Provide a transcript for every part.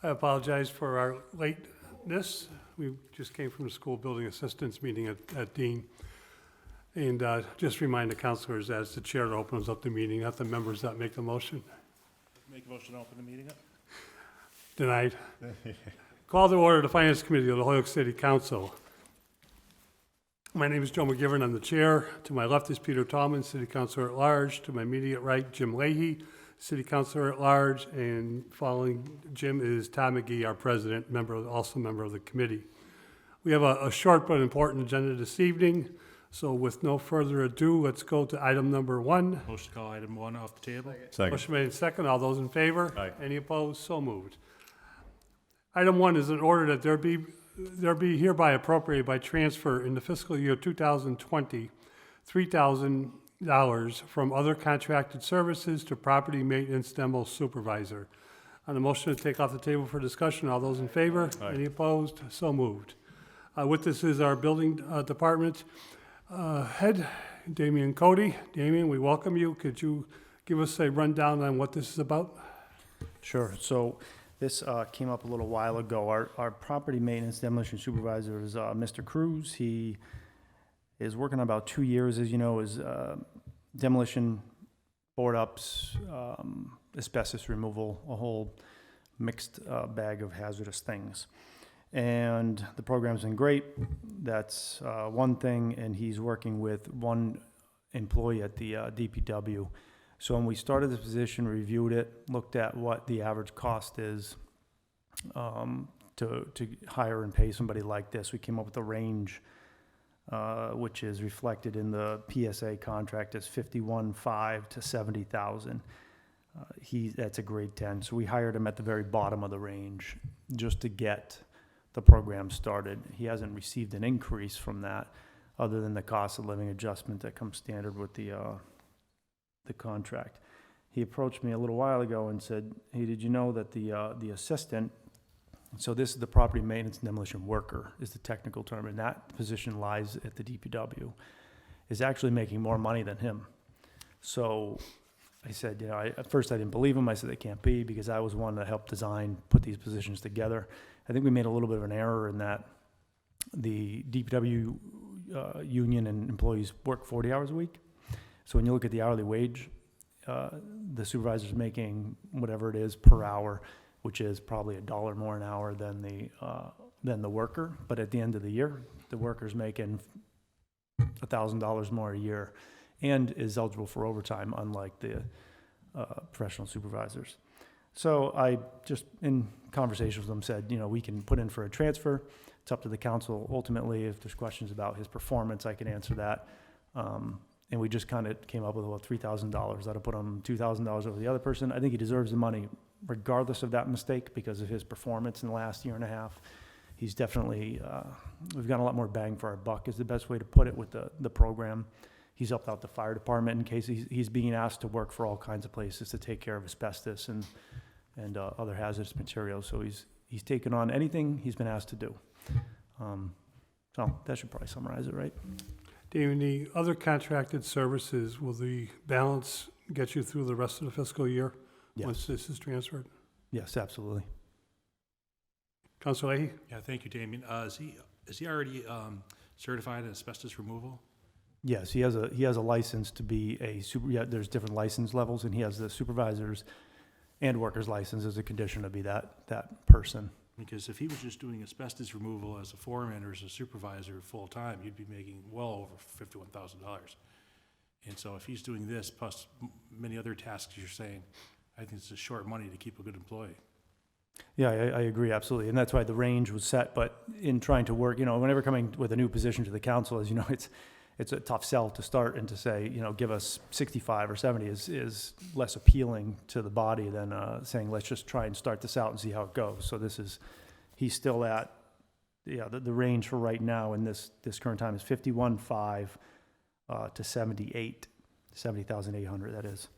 I apologize for our lateness. We just came from the school building assistance meeting at Dean. And just remind the councilors, as the chair opens up the meeting, not the members that make the motion. Make a motion to open the meeting up. Denied. Call to order the Finance Committee of the Holyoke City Council. My name is Joe McGiverin. I'm the chair. To my left is Peter Tallman, City Councilor at Large. To my immediate right, Jim Leahy, City Councilor at Large. And following Jim is Tom McGee, our president, also member of the committee. We have a short but important agenda this evening. So with no further ado, let's go to item number 1. Motion to call item 1 off the table. Second. Motion made and second. All those in favor? Aye. Any opposed? So moved. Item 1 is an order that there be hereby appropriated by transfer in the fiscal year 2020, $3,000 from other contracted services to property maintenance demo supervisor. On a motion to take off the table for discussion, all those in favor? Aye. Any opposed? So moved. With this is our building department head, Damian Cody. Damian, we welcome you. Could you give us a rundown on what this is about? Sure. So this came up a little while ago. Our property maintenance demolition supervisor is Mr. Cruz. He is working on about 2 years, as you know, is demolition, board ups, asbestos removal, a whole mixed bag of hazardous things. And the program's been great. That's one thing, and he's working with one employee at the DPW. So when we started this position, reviewed it, looked at what the average cost is to hire and pay somebody like this, we came up with a range which is reflected in the PSA contract as $51,500 to $70,000. That's a grade 10. So we hired him at the very bottom of the range just to get the program started. He hasn't received an increase from that other than the cost of living adjustment that comes standard with the contract. He approached me a little while ago and said, hey, did you know that the assistant, so this is the property maintenance and demolition worker is the technical term, and that position lies at the DPW, is actually making more money than him. So I said, at first I didn't believe him. I said, it can't be, because I was one that helped put these positions together. I think we made a little bit of an error in that the DPW union and employees work 40 hours a week. So when you look at the hourly wage, the supervisor's making whatever it is per hour, which is probably $1 more an hour than the worker. But at the end of the year, the worker's making $1,000 more a year and is eligible for overtime, unlike the professional supervisors. So I just, in conversations with them, said, we can put in for a transfer. It's up to the council. Ultimately, if there's questions about his performance, I can answer that. And we just kind of came up with about $3,000. That'll put him $2,000 over the other person. I think he deserves the money regardless of that mistake because of his performance in the last year and a half. He's definitely, we've got a lot more bang for our buck is the best way to put it with the program. He's helped out the fire department in case he's being asked to work for all kinds of places to take care of asbestos and other hazardous materials. So he's taken on anything he's been asked to do. So that should probably summarize it, right? David, the other contracted services, will the balance get you through the rest of the fiscal year once this is transferred? Yes, absolutely. Councilor Leahy? Yeah, thank you, Damien. Is he already certified in asbestos removal? Yes, he has a license to be a there's different license levels, and he has the supervisor's and worker's license as a condition to be that person. Because if he was just doing asbestos removal as a foreman or as a supervisor full-time, you'd be making well over $51,000. And so if he's doing this plus many other tasks you're saying, I think it's just short money to keep a good employee. Yeah, I agree, absolutely. And that's why the range was set. But in trying to work, whenever coming with a new position to the council, as you know, it's a tough sell to start and to say, give us 65 or 70 is less appealing to the body than saying, let's just try and start this out and see how it goes. So he's still at, the range for right now in this current time is 51.5 to 70,800, that is.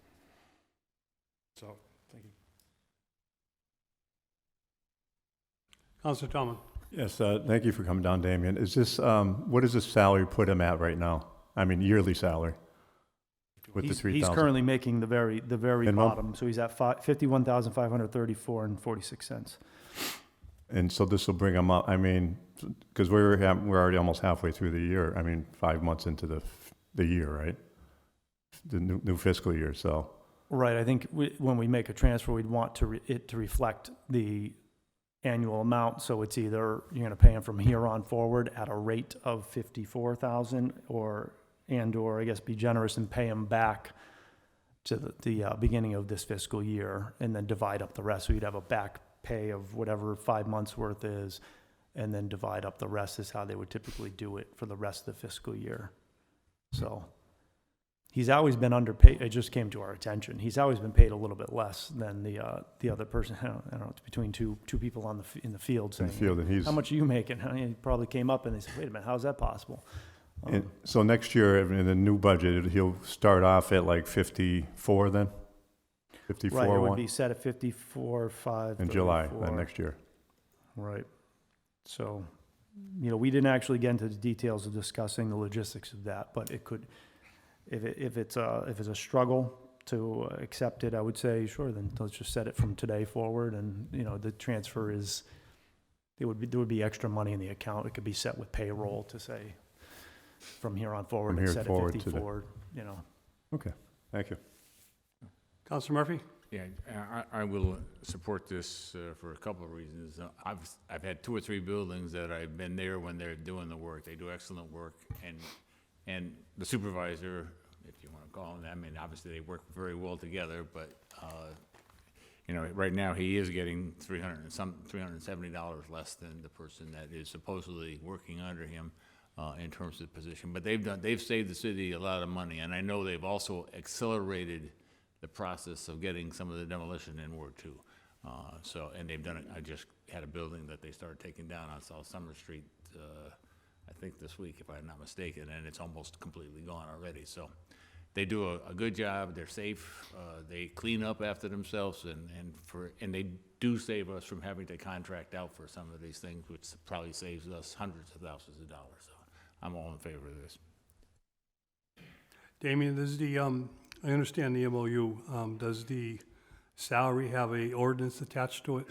So, thank you. Councilor Tallman? Yes, thank you for coming down, Damien. Is this, what does this salary put him at right now? I mean, yearly salary? with the He's 3,000? currently making the very Minimum? bottom, so he's at 51,534 and 46 cents. And so this will bring them up, I mean, because we're already almost halfway through the year, I mean, 5 months into the year, right? The new fiscal year, so, Right, I think when we make a transfer, we'd want it to reflect the annual amount, so it's either you're gonna pay him from here on forward at a rate of 54,000, or I guess be generous and pay him back to the beginning of this fiscal year, and then divide up the rest, so you'd have a back pay of whatever 5 months worth is, and then divide up the rest is how they would typically do it for the rest of the fiscal year. So, he's always been underpaid, it just came to our attention, he's always been paid a little bit less than the other person, I don't know, it's between two people in the field in saying, the field, and he's, how much are you making? And he probably came up and they said, wait a minute, how's that possible? and so next year, in the new budget, he'll start off at like 54 then? 54, Right, it would 1, be set at 54,534. in July, then next year. Right. So, we didn't actually get into the details of discussing the logistics of that, but it could, if it's a struggle to accept it, I would say, sure, then let's just set it from today forward, and, the transfer is, there would be extra money in the account, it could be set with payroll to say, from here on forward, From and here set at forward to the- 54, Okay, thank you. Counselor Murphy? Yeah, I will support this for a couple of reasons. I've had 2 or 3 buildings that I've been there when they're doing the work. They do excellent work, and the supervisor, if you want to call him that, I mean, obviously they work very well together, but right now he is getting $370 less than the person that is supposedly working under him in terms of the position. But they've saved the city a lot of money, and I know they've also accelerated the process of getting some of the demolition in Ward 2. And they've done it, I just had a building that they started taking down on South Summer Street, I think this week, if I'm not mistaken, and it's almost completely gone already. So they do a good job, they're safe, they clean up after themselves, and they do save us from having to contract out for some of these things, which probably saves us hundreds of thousands of dollars. So I'm all in favor of this. Damien, this is I understand the MOU. Does the salary have a ordinance attached to it?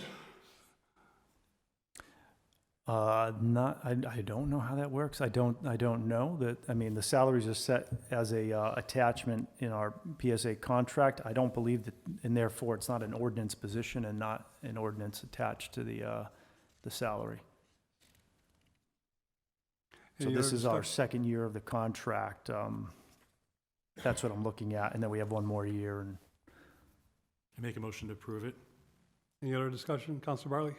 I don't know how that works. I don't know that, the salaries are set as a attachment in our PSA contract. I don't believe that, and therefore it's not an ordinance position and not an ordinance attached to the salary. So Any this other is our discussion? second year of the contract. That's what I'm looking at, and then we have one more year, and I make a motion to approve it. Any other discussion? Counselor Bartley?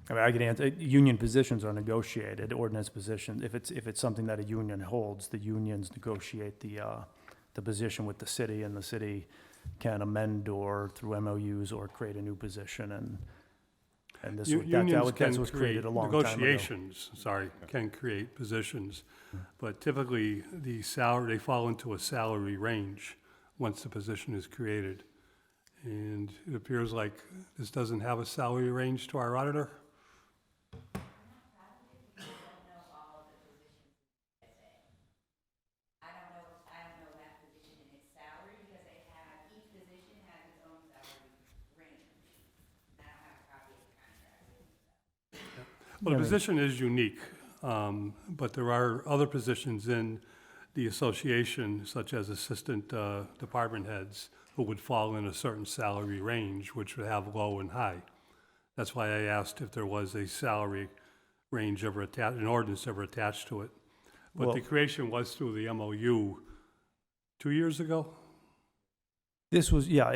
I could answer, union positions are negotiated, ordinance positions. If it's something that a union holds, the unions negotiate the position with the city, and the city can amend or through MOUs or create a new position, and this was, Unions that can was created create a long time ago. negotiations, can create positions, but typically the salary, they fall into a salary range once the position is created. And it appears like this doesn't have a salary range to our auditor. I don't know that position in its salary, because each position has its own salary range. I don't have a copy of the contract. Well, the position is unique, but there are other positions in the association, such as assistant department heads, who would fall in a certain salary range, which would have low and high. That's why I asked if there was a salary range ever attached, an ordinance ever attached to it. But the Well- creation was through the MOU 2 years ago? This was, yeah,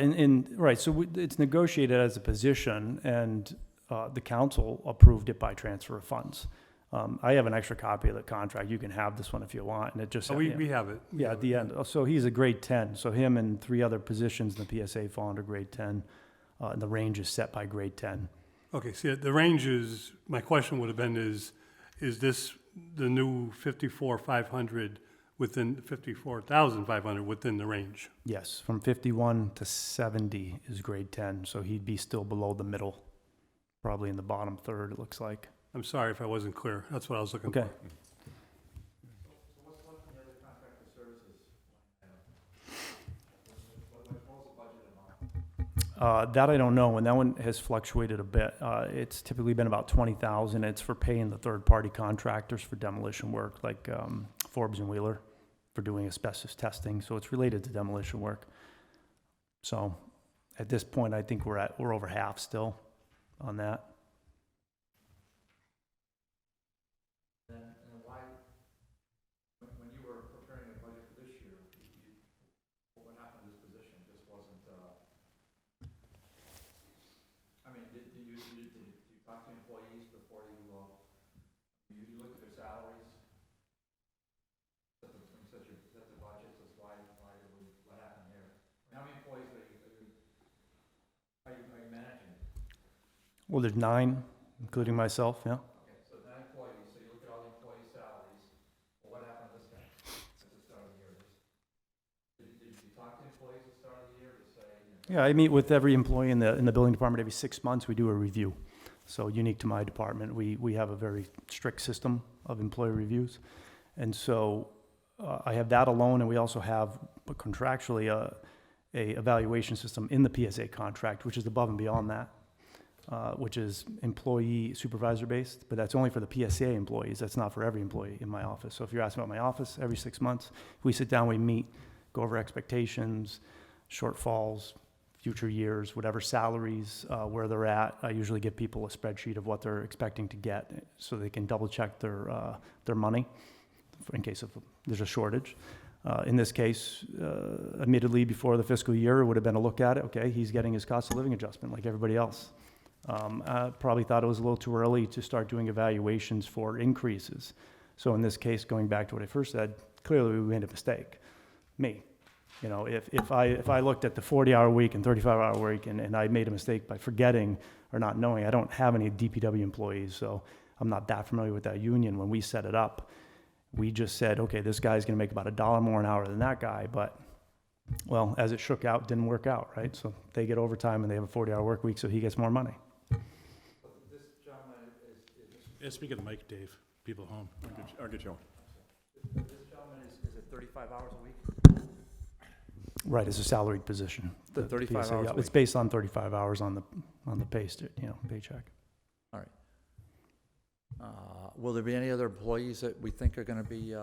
right, so it's negotiated as a position, and the council approved it by transfer of funds. I have an extra copy of the contract, you can have this one if you want, and it just. Oh, we have it. We Yeah, have at the end, so he's a grade 10, so him and 3 other positions in the PSA fall under grade 10, and the range is set by grade 10. Okay, see, the range is, my question would have been is this the new 54,500 within 54,500 within the range. Yes, from 51 to 70 is grade 10, so he'd be still below the middle, probably in the bottom third, it looks like. I'm sorry if I wasn't clear. That's what I was looking Okay. for. That I don't know, and that one has fluctuated a bit. It's typically been about 20,000. It's for paying the third-party contractors for demolition work, like Forbes and Wheeler, for doing asbestos testing. So it's related to demolition work. So at this point, I think we're over half still on that. When you were preparing the budget for this year, what happened to this position just wasn't, I mean, did you talk to employees before you looked at their salaries? When you set the budgets, that's what happened here? How many employees are you managing? Well, there's 9, including myself, yeah. Okay, so 9 employees, so you look at all the employee salaries, well, what happened to this guy at the start of the year? Did you talk to employees at the start of the year to say, Yeah, I meet with every employee in the building department every 6 months. We do a review. So unique to my department, we have a very strict system of employee reviews. And so I have that alone, and we also have contractually a evaluation system in the PSA contract, which is above and beyond that, which is employee supervisor based, but that's only for the PSA employees. That's not for every employee in my office. So if you're asking about my office, every 6 months, we sit down, we meet, go over expectations, shortfalls, future years, whatever salaries, where they're at. I usually give people a spreadsheet of what they're expecting to get so they can double check their money in case there's a shortage. In this case, admittedly, before the fiscal year, it would have been a look at it. Okay, he's getting his cost of living adjustment like everybody else. I probably thought it was a little too early to start doing evaluations for increases. So in this case, going back to what I first said, clearly we made a mistake. Me. You know, if I looked at the 40-hour week and 35-hour week and I made a mistake by forgetting or not knowing, I don't have any DPW employees, so I'm not that familiar with that union. When we set it up, we just said, okay, this guy's going to make about $1 more an hour than that guy, but, well, as it shook out, didn't work out, right? So they get overtime and they have a 40-hour work week, so he gets more money. this gentleman Yeah, speak of the mic, Dave, people at home. I'll get you. this gentleman is it 35 hours a week? Right, it's a salaried position. The 35 PSA, hours yeah, a it's week. based on 35 hours on the paycheck. Will there be any other employees that we think are going to be,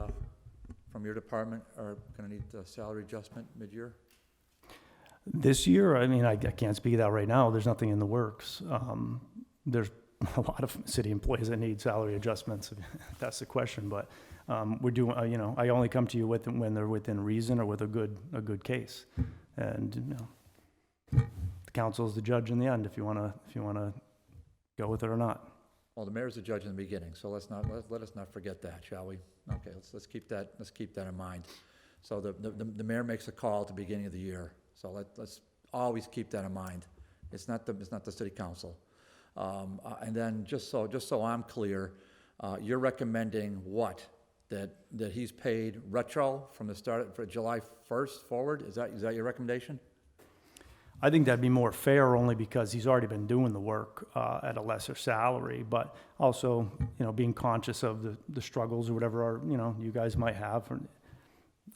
from your department, are going to need a salary adjustment mid-year? This year, I mean, I can't speak of that right now. There's nothing in the works. There's a lot of city employees that need salary adjustments, if that's the question. But we're doing, I only come to you when they're within reason or with a good case. And, the council is the judge in the end if you want to go with it or not. Well, the mayor's the judge in the beginning, so let us not forget that, shall we? Okay, let's keep that in mind. So the mayor makes a call at the beginning of the year, so let's always keep that in mind. It's not the city council. And then just so I'm clear, you're recommending what? That he's paid retro from the start for July 1st forward? Is that your recommendation? I think that'd be more fair only because he's already been doing the work at a lesser salary, but also, being conscious of the struggles or whatever you guys might have.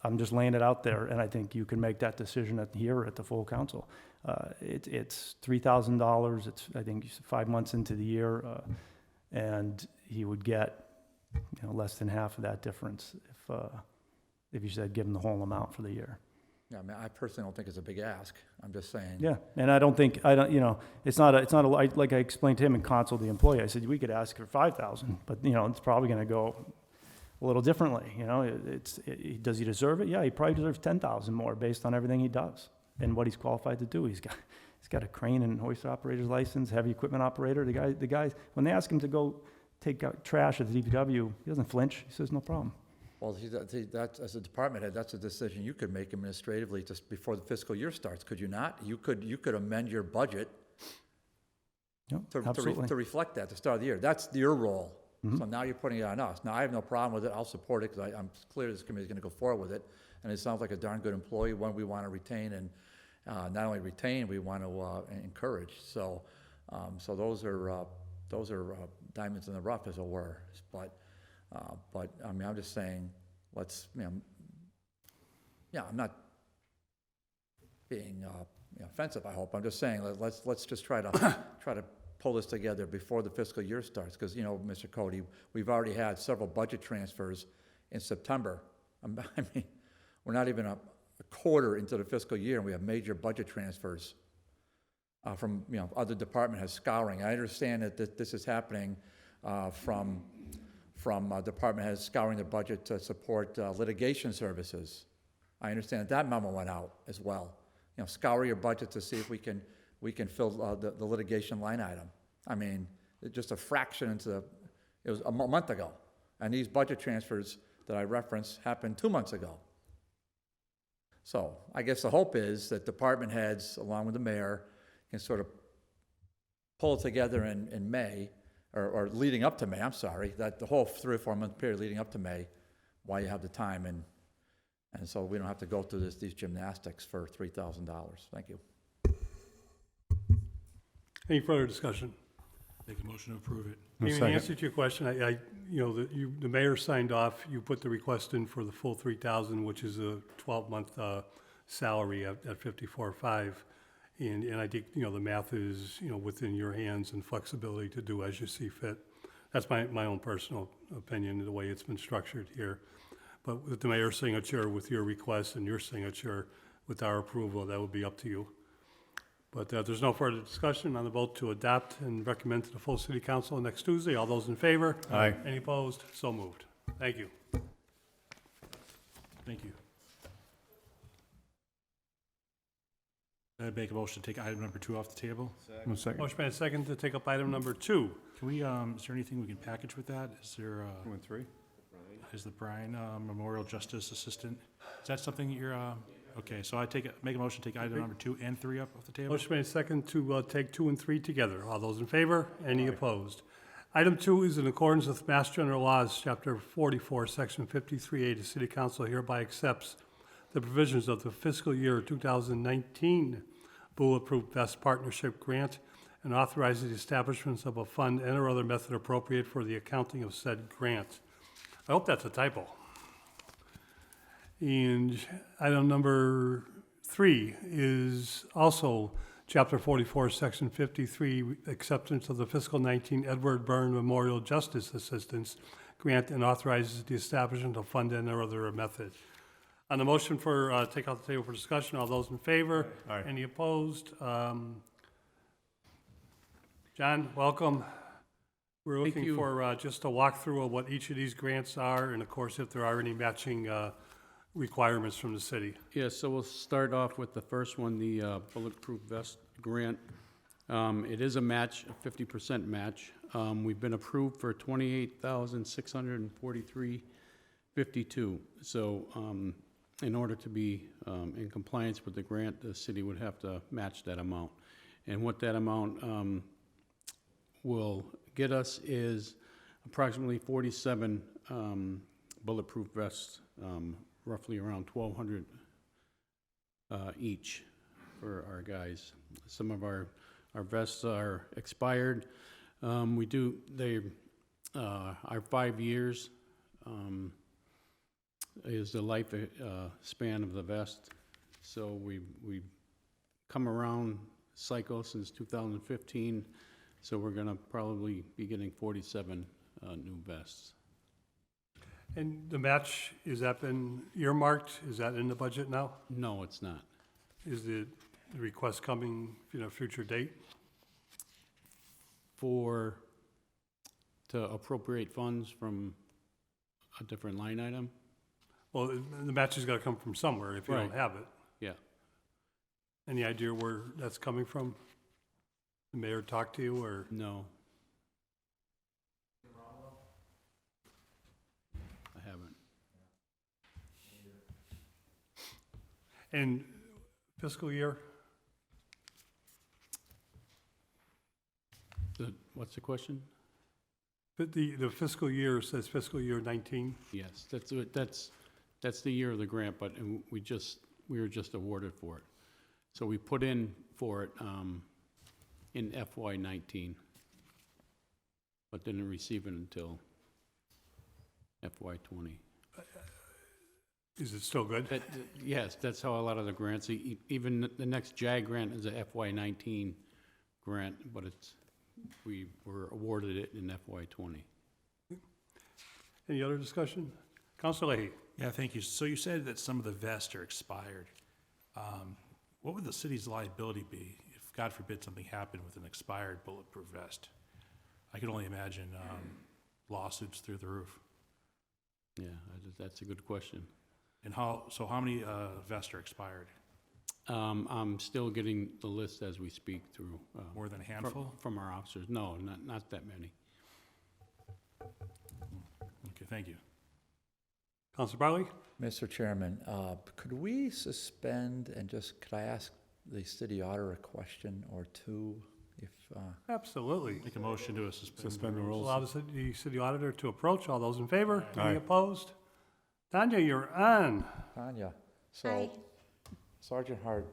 I'm just laying it out there, and I think you can make that decision here at the full council. It's $3,000. It's, I think, 5 months into the year, and he would get less than half of that difference if you said give him the whole amount for the year. Yeah, I mean, I personally don't think it's a big ask. I'm just saying. Yeah, and it's not like I explained to him and counseled the employee. I said we could ask for $5,000, but it's probably going to go a little differently. Does he deserve it? Yeah, he probably deserves $10,000 more based on everything he does and what he's qualified to do. He's got a crane and hoist operator's license, heavy equipment operator. The guy when they ask him to go take out trash at the DPW, he doesn't flinch. He says no problem. Well, that's, as a department head, that's a decision you could make administratively just before the fiscal year starts, could you not? You could amend your budget Yep, to absolutely. reflect that at the start of the year. That's your role. So now you're putting it on us. Now, I have no problem with it, I'll support it, because I'm clear this committee's gonna go forward with it, and it sounds like a darn good employee, one we wanna retain, and not only retain, we want to encourage. So, so those are diamonds in the rough, as it were. But I mean, I'm just saying, let's, you know, yeah, I'm not being offensive, I hope. I'm just saying, let's just try to pull this together before the fiscal year starts, because, you know, Mr. Cody, we've already had several budget transfers in September. I mean, we're not even a quarter into the fiscal year, and we have major budget transfers from, you know, other department heads scouring. I understand that this is happening from department heads scouring the budget to support litigation services. I understand that memo went out as well. You know, scour your budget to see if we can fill the litigation line item. I mean, it's just a fraction into it was a month ago, and these budget transfers that I referenced happened 2 months ago. So I guess the hope is that department heads, along with the mayor, can sort of pull it together in May, or leading up to May, I'm sorry, that the whole 3 or 4 month period leading up to May, while you have the time, and so we don't have to go through these gymnastics for $3,000. Thank you. Any further discussion? Make a motion to approve it. In Second. answer to your question, you know, the mayor signed off, you put the request in for the full 3,000, which is a 12-month salary at 54.5. And I think, you know, the math is, you know, within your hands and flexibility to do as you see fit. That's my own personal opinion, the way it's been structured here. But with the mayor's signature, with your request and your signature, with our approval, that would be up to you. But there's no further discussion on the vote to adopt and recommend to the full city council next Tuesday. All those in favor? Aye. Any opposed? So moved. Thank you. Thank you. I'd make a motion to take item number 2 off the table. One second. Motion made second to take up item number 2. Can we, is there anything we can package with that? Is there, 2 and 3? is the Bryan Memorial Justice Assistant, is that something you're, okay, so make a motion to take item number 2 and 3 up off the table? Motion made second to take 2 and 3 together. All those in favor? Any opposed? Item 2 is in accordance with Mass General Laws, Chapter 44, Section 53A. The City Council hereby accepts the provisions of the fiscal year 2019 Bulletproof Vest Partnership Grant and authorizes the establishment of a fund and or other method appropriate for the accounting of said grant. I hope that's a typo. And item number 3 is also Chapter 44, Section 53, acceptance of the fiscal 19 Edward BYRNE Memorial Justice Assistance Grant and authorizes the establishment of fund and or other method. On the motion for take out the table for discussion, all those in favor? Aye. Any opposed? John, welcome. We're Thank looking you. for just a walkthrough of what each of these grants are, and of course, if there are any matching requirements from the city. Yeah, so we'll start off with the first one, the Bulletproof Vest Grant. It is a match, a 50% match. We've been approved for $28,643.52. So in order to be in compliance with the grant, the city would have to match that amount. And what that amount will get us is approximately 47 bulletproof vests, roughly around 1,200 each for our guys. Some of our vests are expired. They are 5 years is the life span of the vest. So we've come around cycle since 2015. So we're gonna probably be getting 47 new vests. And the match, has that been earmarked? Is that in the budget now? No, it's not. Is the request coming, future date? To appropriate funds from a different line item? Well, the match has got to come from somewhere if you don't Right. have it. Yeah. Any idea where that's coming from? The mayor talked to you, or? No. I haven't. And fiscal year? What's the question? But the fiscal year says fiscal year 19. Yes, that's the year of the grant, but we were just awarded for it. So we put in for it in FY19, but didn't receive it until FY20. Is it still good? Yes, that's how a lot of the grants, even the next JAG grant is a FY19 grant, but we were awarded it in FY20. Any other discussion? Councilor Leahy? Yeah, thank you. So you said that some of the vests are expired. What would the city's liability be if, God forbid, something happened with an expired bulletproof vest? I can only imagine lawsuits through the roof. Yeah, that's a good question. And how many vests are expired? I'm still getting the list as we speak through. More than a handful? From our officers. No, not that many. Okay, thank you. Councilor Bartley? Mr. Chairman, could we suspend and could I ask the city auditor a question or two? If Absolutely. Make a motion to Suspend the rules. Allow the city auditor to approach. All those in favor? Aye. Any opposed? Tanya, you're on. Tanya, so Hi. Sergeant Hart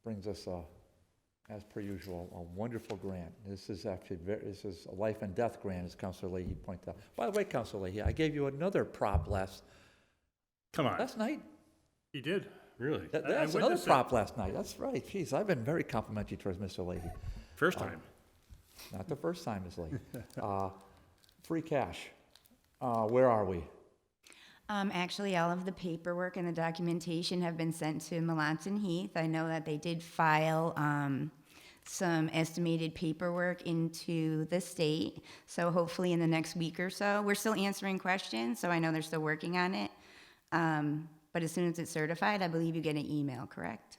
brings us, as per usual, a wonderful grant. This is actually this is a life and death grant, as Councilor Leahy pointed out. By the way, Councilor Leahy, I gave you another prop last night. He did. Really? That's I another witnessed it. prop last night. That's right. Jeez, I've been very complimentary towards Mr. Leahy. First time. Not the first time, Ms. Leahy. Free cash. Where are we? Actually, all of the paperwork and the documentation have been sent to Melanson Heath. I know that they did file some estimated paperwork into the state, so hopefully in the next week or so. We're still answering questions, so I know they're still working on it. But as soon as it's certified, I believe you get an email, correct?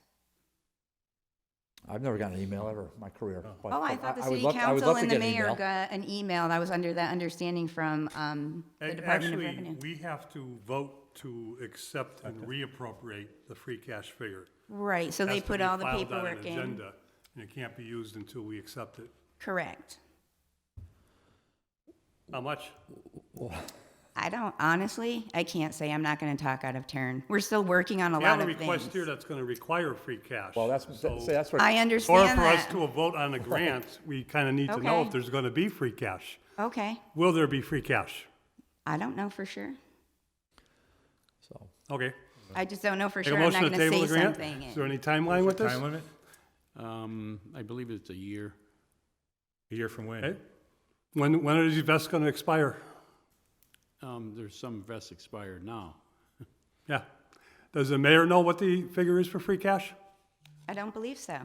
I've never gotten an email ever in my career. but- Oh, I but thought the I would city love- I would council love to and the get an mayor email. got an email. I was under that understanding from the Department of Actually, Revenue. we have to vote to accept and reappropriate the free cash figure. Right, so they Has to put be all the filed on an paperwork in. agenda, and it can't be used until we accept it. Correct. How much? I don't, honestly, I can't say. I'm not going to talk out of turn. We're still working on a We lot have a of request here things. that's going to require free cash. Well, that's So, what. I Or understand for us that. to vote on a grant, we kind of need to know Okay. if there's going to be free cash. Okay, Will there be free cash? I don't know for sure. So, Okay. I just don't know for Make a sure. I'm motion not to going to table say the grant? something. Is there any timeline with this? Time limit? I believe it's a year. A year from when? Okay. When are these vests going to expire? There's some vests expired now. Yeah. Does the mayor know what the figure is for free cash? I don't believe so.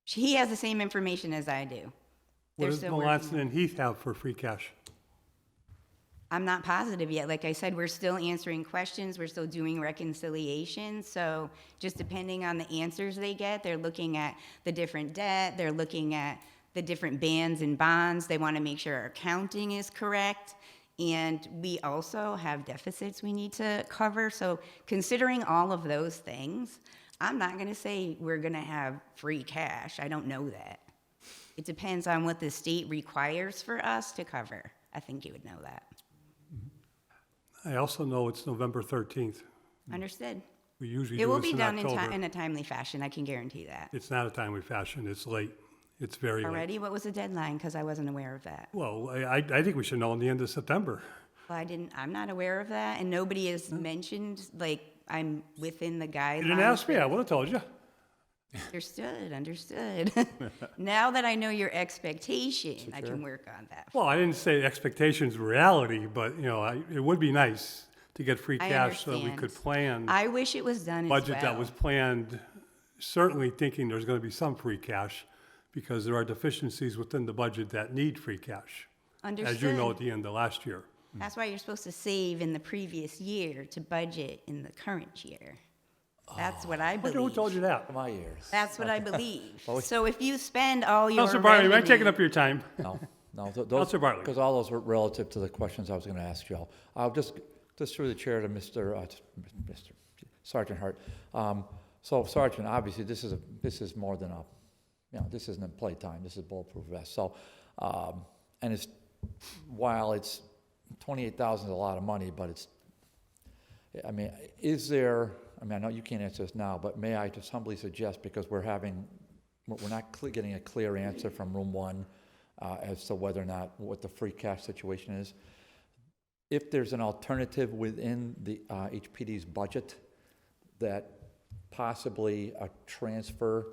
He has the same information as I do. What They're does still working Melanson and Heath have for free cash? I'm not positive yet. Like I said, we're still answering questions. We're still doing reconciliation. So just depending on the answers they get, they're looking at the different debt. They're looking at the different bands and bonds. They want to make sure our accounting is correct. And we also have deficits we need to cover. So considering all of those things, I'm not going to say we're going to have free cash. I don't know that. It depends on what the state requires for us to cover. I think you would know that. I also know it's November 13th. Understood. We usually It do will this be in done October. in a timely fashion. I can guarantee that. It's not a timely fashion. It's late. It's very late. Already, what was the deadline? Because I wasn't aware of that. Well, I think we should know in the end of September. Well, I'm not aware of that, and nobody has mentioned, like, I'm within the guidelines. You didn't ask me. I would have told you. Understood. Now that I know your expectation, I can work on that. Well, I didn't say expectations reality, but, it would be nice to get free I cash so that we could understand. plan I wish it was done as well. budget that was planned, certainly thinking there's going to be some free cash, because there are deficiencies within the budget that need free cash, as you know, at Understood. the end of last year. That's why you're supposed to save in the previous year to budget in the current year. That's what I Who believe. told you that? my ears. That's what I believe. So if you spend all your Councilor Bartley, am I taking revenue- up your time? No, those, Counselor Bartley. because all those were relative to the questions I was going to ask Joe. I'll just through the chair to Mr. Sergeant Hart. So Sergeant, obviously this is more than this isn't a playtime. This is bulletproof vest. So, and it's while it's, 28,000 is a lot of money, but it's, I mean, is there, I mean, I know you can't answer this now, but may I just humbly suggest, because we're not getting a clear answer from room one as to whether or not, what the free cash situation is. If there's an alternative within the HPD's budget that possibly a transfer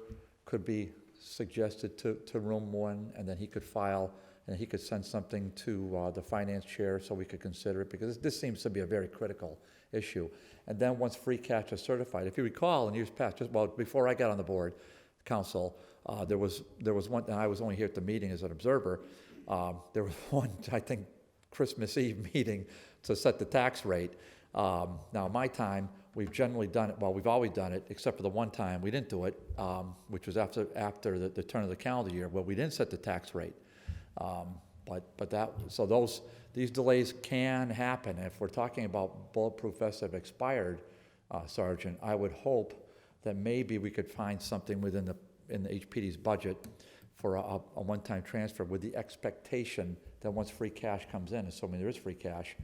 could be suggested to room one, and then he could file, and he could send something to the finance chair so we could consider it, because this seems to be a very critical issue. And then once free cash is certified, if you recall in years past, just well before I got on the board, council, there was one, and I was only here at the meeting as an observer, there was one, I think, Christmas Eve meeting to set the tax rate. Now, my time, we've generally done it, well, we've always done it, except for the one time we didn't do it, which was after the turn of the calendar year, where we didn't set the tax rate. But that, so these delays can happen. If we're talking about bulletproof vests that have expired, Sergeant, I would hope that maybe we could find something in the HPD's budget for a one-time transfer, with the expectation that once free cash comes in, assuming there is free cash,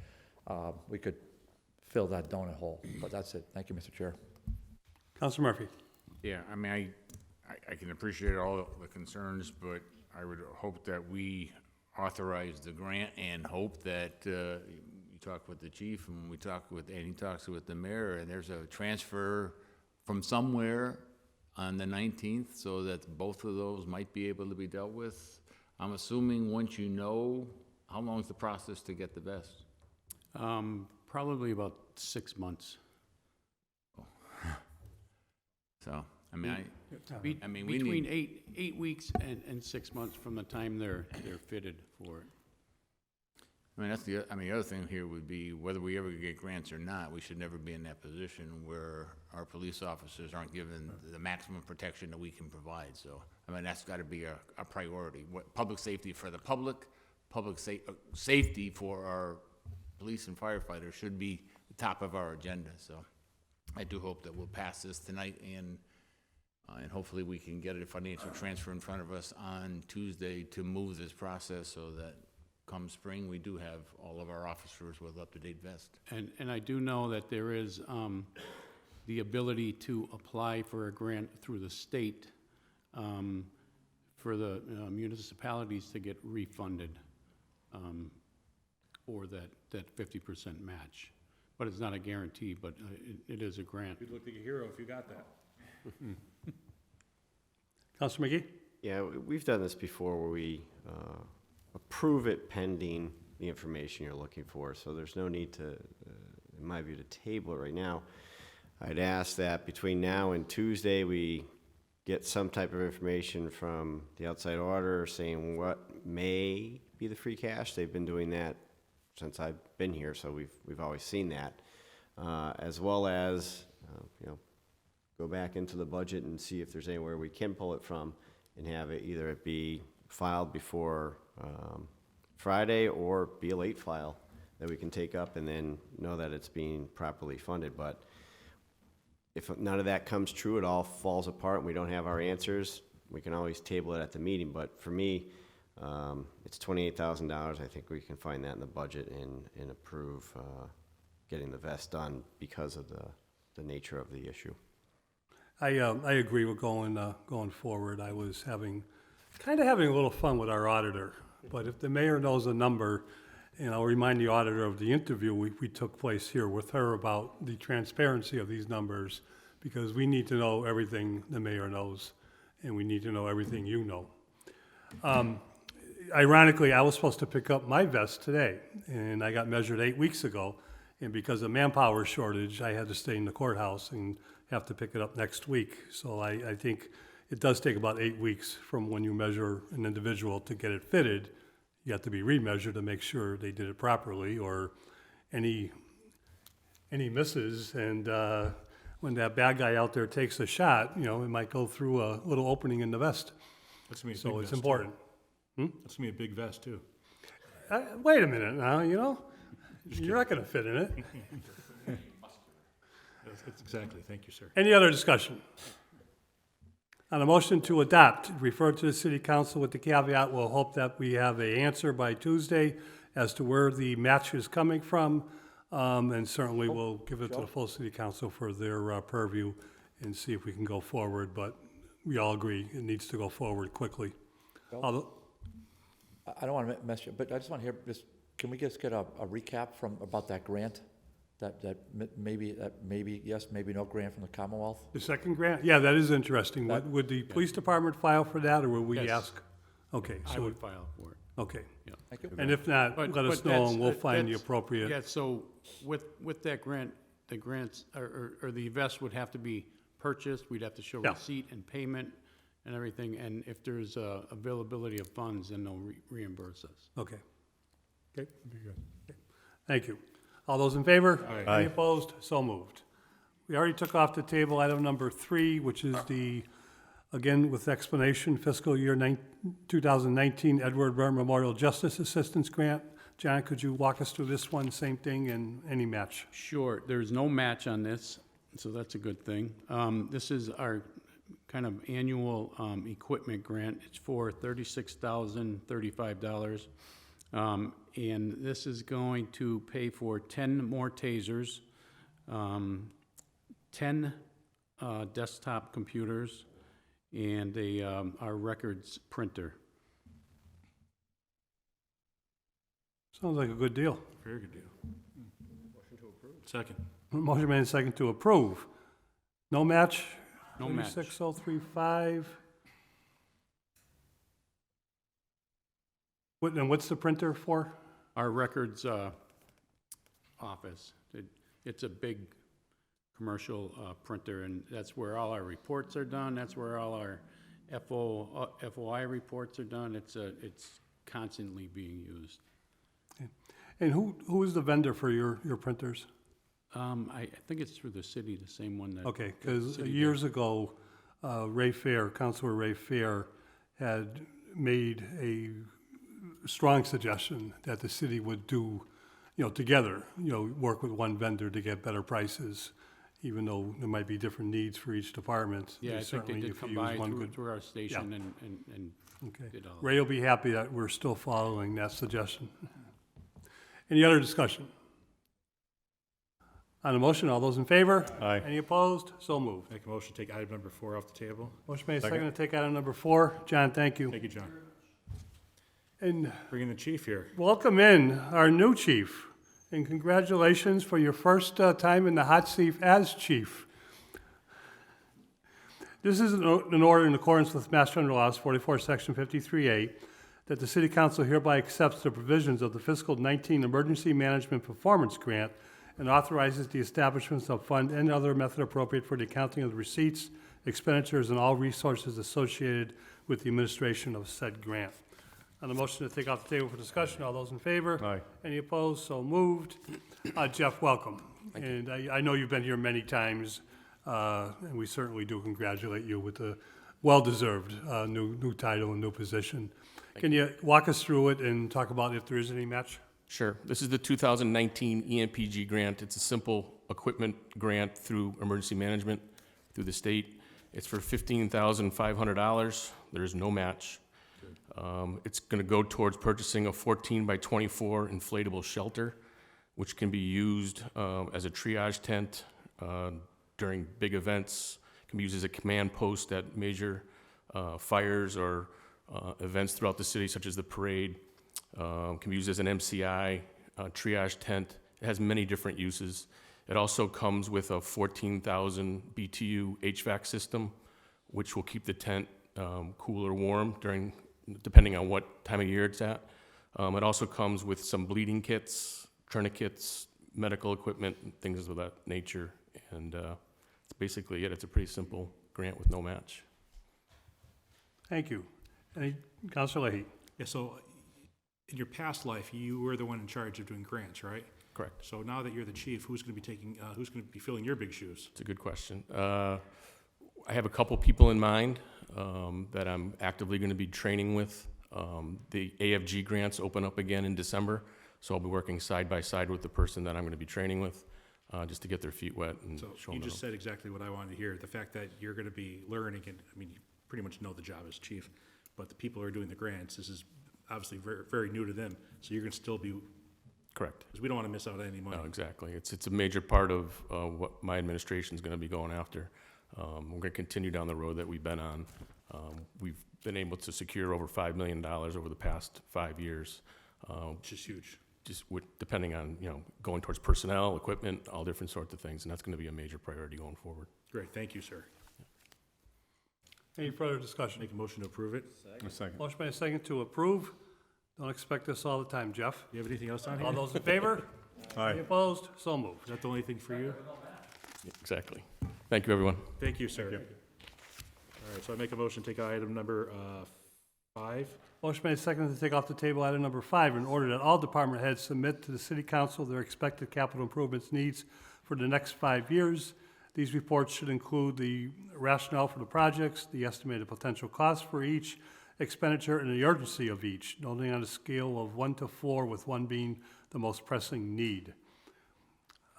we could fill that donut hole. But that's it. Thank you, Mr. Chair. Councilor Murphy. Yeah, I mean, I can appreciate all the concerns, but I would hope that we authorize the grant, and hope that you talk with the chief, and he talks with the mayor, and there's a transfer from somewhere on the 19th, so that both of those might be able to be dealt with. I'm assuming once you know, how long is the process to get the vest? Probably about 6 months. So, I mean, we Between need, 8 weeks and 6 months from the time they're fitted for it. I mean, the other thing here would be, whether we ever get grants or not, we should never be in that position where our police officers aren't given the maximum protection that we can provide. So, I mean, that's got to be a priority. Public safety for the public, safety for our police and firefighters should be the top of our agenda. So, I do hope that we'll pass this tonight, and hopefully we can get a financial transfer in front of us on Tuesday to move this process, so that come spring, we do have all of our officers with up-to-date vests. And I do know that there is the ability to apply for a grant through the state for the municipalities to get refunded or that 50% match. But it's not a guarantee, but it is a grant. You'd look like a hero if you got that. Councilor McGee. Yeah, we've done this before where we approve it pending the information you're looking for. So there's no need to, in my view, to table it right now. I'd ask that between now and Tuesday, we get some type of information from the outside auditor saying what may be the free cash. They've been doing that since I've been here, so we've always seen that. As well as, go back into the budget and see if there's anywhere we can pull it from, and have it either it be filed before Friday, or be a late file that we can take up and then know that it's being properly funded. But if none of that comes true, it all falls apart and we don't have our answers, we can always table it at the meeting. But for me, it's $28,000. I think we can find that in the budget and approve getting the vest done because of the nature of the issue. I agree with going forward. I was having a little fun with our auditor, but if the mayor knows a number, and I'll remind the auditor of the interview we took place here with her about the transparency of these numbers, because we need to know everything the mayor knows, and we need to know everything you know. Ironically, I was supposed to pick up my vest today, and I got measured 8 weeks ago, and because of manpower shortage, I had to stay in the courthouse and have to pick it up next week. So I think it does take about 8 weeks from when you measure an individual to get it fitted. You have to be remeasured to make sure they did it properly, or any misses, and when that bad guy out there takes a shot, it might go through a little opening in the vest. That's gonna be a So big it's vest, important. too. That's gonna be a big vest, too. Wait a minute now, you're not gonna fit in it. That's exactly. Thank you, sir. Any other discussion? On a motion to adopt, refer to the city council with the caveat, we'll hope that we have an answer by Tuesday as to where the match is coming from. And certainly we'll give it to the full city council for their purview and see if we can go forward, but we all agree it needs to go forward quickly. Although, I don't want to mess you, but I just want to hear, can we just get a recap about that grant? That maybe yes, maybe no grant from the Commonwealth? the second grant, yeah, that is interesting. That- Would the police department file for that, or will we Yes. ask? Okay, I so, would file for it. okay. Thank you. And if not, But- let us but know that's- and we'll find the that's- appropriate. Yeah, so with that grant, the grants, or the vest would have to be purchased, we'd have to show Yeah. receipt and payment and everything, and if there's availability of funds, then they'll reimburse us. Okay. Okay. Thank you. All those in favor? Aye. Any opposed? So moved. We already took off the table item number 3, which is the, again, with explanation, fiscal year 2019 Edward Byrne Memorial Justice Assistance Grant. John, could you walk us through this one, same thing, and any match? Sure, there's no match on this, so that's a good thing. This is our kind of annual equipment grant. It's for $36,035. And this is going to pay for 10 more tasers, 10 desktop computers, and our records printer. Sounds like a good deal. Very good deal. Second. Motion made and second to approve. No match? No match. 36035. And what's the printer for? Our records office. It's a big commercial printer, and that's where all our reports are done. That's where all our FOI reports are done. It's constantly being used. And who is the vendor for your printers? I think it's through the city, the same one that. Okay, the because city years ago, Ray Fair, Councilor Ray Fair, had made a strong suggestion that the city would do, together, work with one vendor to get better prices, even though there might be different needs for each department. Yeah, I think they Certainly, did if you come use by one good- through our station and Okay. did all that. Ray will be happy that we're still following that suggestion. Any other discussion? On the motion, all those in favor? Aye. Any opposed? So moved. Make a motion to take item number 4 off the table. Motion made, second to take item number 4. John, thank you. Thank you, John. And Bringing the chief here. welcome in our new chief, and congratulations for your first time in the hot seat as chief. This is an order in accordance with Mass General Laws 44, Section 53A, that the City Council hereby accepts the provisions of the Fiscal 19 Emergency Management Performance Grant and authorizes the establishment of fund and other method appropriate for the accounting of the receipts, expenditures, and all resources associated with the administration of said grant. On the motion to take off the table for discussion, all those in favor? Aye. Any opposed? So moved. Jeff, welcome. And I know you've been here many times, and we certainly do congratulate you with the well-deserved new title and new position. Can you walk us through it and talk about if there is any match? Sure. This is the 2019 Emp G Grant. It's a simple equipment grant through emergency management through the state. It's for $15,500. There's no match. It's going to go towards purchasing a 14 by 24 inflatable shelter, which can be used as a triage tent during big events. It can be used as a command post at major fires or events throughout the city, such as the parade. Can be used as an MCI triage tent. It has many different uses. It also comes with a 14,000 BTU HVAC system, which will keep the tent cool or warm depending on what time of year it's at. It also comes with some bleeding kits, tourniquets, medical equipment, and things of that nature. And that's basically it. It's a pretty simple grant with no match. Thank you. Councilor Leahy? Yeah, so in your past life, you were the one in charge of doing grants, right? Correct. So now that you're the chief, who's going to be filling your big shoes? It's a good question. I have a couple people in mind that I'm actively going to be training with. The AFG grants open up again in December, so I'll be working side by side with the person that I'm going to be training with, just to get their feet wet and So show you them. just said exactly what I wanted to hear. The fact that you're going to be learning, and I mean, pretty much know the job as chief. But the people who are doing the grants, this is obviously very, very new to them. So you're gonna still be, Correct. because we don't want to miss out on any money. No, exactly. It's a major part of what my administration's going to be going after. We're going to continue down the road that we've been on. We've been able to secure over $5 million over the past 5 years, Which is huge. just depending on, going towards personnel, equipment, all different sorts of things, and that's going to be a major priority going forward. Great, thank you, sir. Any further discussion? Make a motion to approve it. A second. Motion made second to approve. Don't expect this all the time, Jeff. Do you have anything else on here? All those in favor? Any Aye. opposed? So moved. Is that the only thing for you? Exactly. Thank you, everyone. Thank you, sir. All right, so I make a motion to take item number 5. Motion made second to take off the table item number 5 in order that all department heads submit to the city council their expected capital improvements needs for the next 5 years. These reports should include the rationale for the projects, the estimated potential cost for each expenditure, and the urgency of each, noting on a scale of 1 to 4, with 1 being the most pressing need.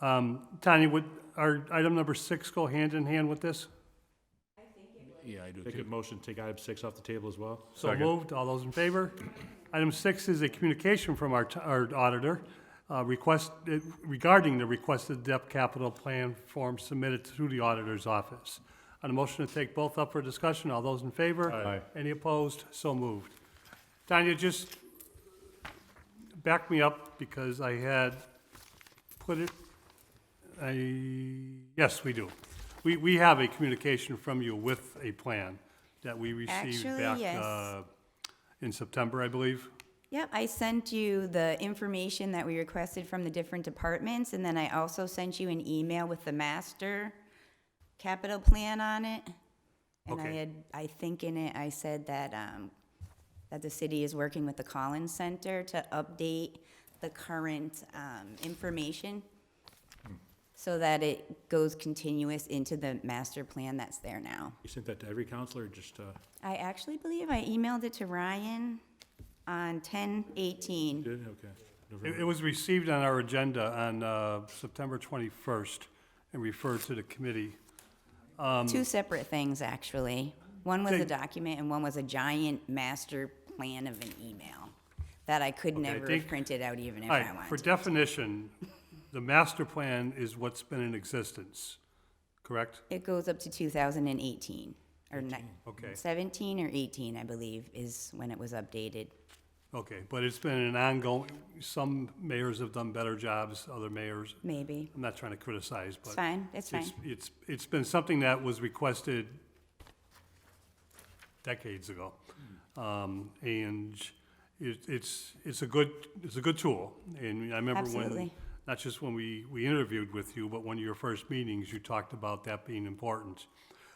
Tanya, would our item number 6 go hand in hand with this? Yeah, I do Make a too. motion to take item 6 off the table as well. So moved. All those in favor? Item 6 is a communication from our auditor regarding the requested debt capital plan form submitted to the auditor's office. On a motion to take both up for discussion, all those in favor? Aye. Any opposed? So moved. Tanya, just back me up because I had put it, yes, we do. We have a communication from you with a plan that we received Actually, back yes. in September, I believe. Yep, I sent you the information that we requested from the different departments, and then I also sent you an email with the master capital plan on it. And Okay. I think in it, I said that, that the city is working with the Collins Center to update the current, information so that it goes continuous into the master plan that's there now. You sent that to every counselor or just, I actually believe I emailed it to Ryan on 10/18. did? Okay. It November. was received on our agenda on September 21st and referred to the committee. Two separate things, actually. One was a Okay. document and one was a giant master plan of an email that I could Okay, I never think- have printed out even if All I right, for wanted to. definition, the master plan is what's been in existence, correct? It goes up to 2018, or Okay, 17 or 18, I believe, is when it was updated. okay, but it's been an ongoing, some mayors have done better jobs, other mayors, Maybe. I'm not trying to criticize, but. It's fine, it's fine. It's been something that was requested decades ago. And it's a good tool. And I remember when, Absolutely. not just when we interviewed with you, but one of your first meetings, you talked about that being important.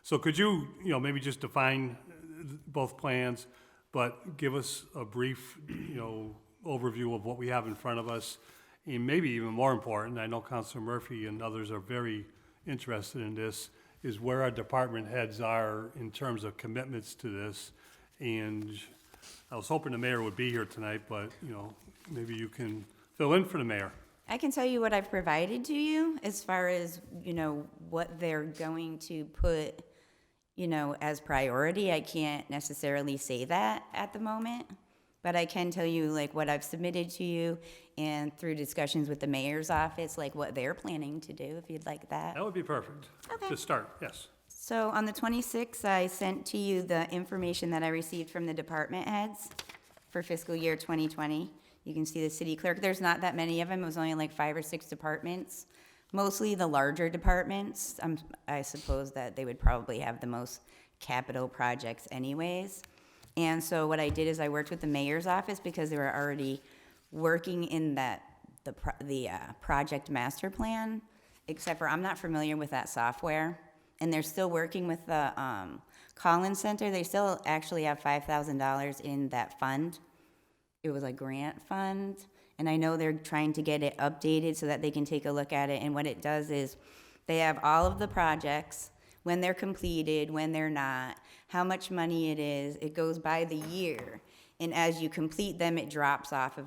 So could you, maybe just define both plans, but give us a brief, overview of what we have in front of us? And maybe even more important, I know Councilor Murphy and others are very interested in this, is where our department heads are in terms of commitments to this. And I was hoping the mayor would be here tonight, but, maybe you can fill in for the mayor. I can tell you what I've provided to you as far as, what they're going to put, as priority. I can't necessarily say that at the moment, but I can tell you like what I've submitted to you and through discussions with the mayor's office, like what they're planning to do, if you'd like that. That would be perfect. Okay. To start, yes. So on the 26th, I sent to you the information that I received from the department heads for fiscal year 2020. You can see the city clerk. There's not that many of them. It was only like 5 or 6 departments, mostly the larger departments. I suppose that they would probably have the most capital projects anyways. And so what I did is I worked with the mayor's office because they were already working in the project master plan, except for I'm not familiar with that software. And they're still working with the Collins Center. They still actually have $5,000 in that fund. It was a grant fund. And I know they're trying to get it updated so that they can take a look at it. And what it does is they have all of the projects, when they're completed, when they're not, how much money it is. It goes by the year. And as you complete them, it drops off of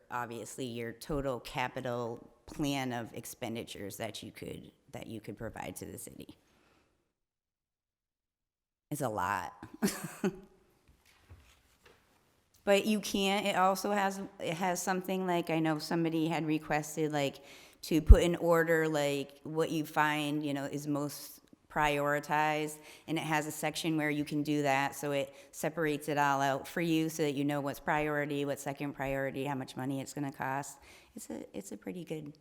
obviously, your total capital plan of expenditures that you could provide to the city. is a lot. But you can't, it also has something like, I know somebody had requested, like, to put in order, like, what you find, you know, is most prioritized, and it has a section where you can do that, so it separates it all out for you, so that you know what's priority, what's second priority, how much money it's gonna cost. It's a pretty good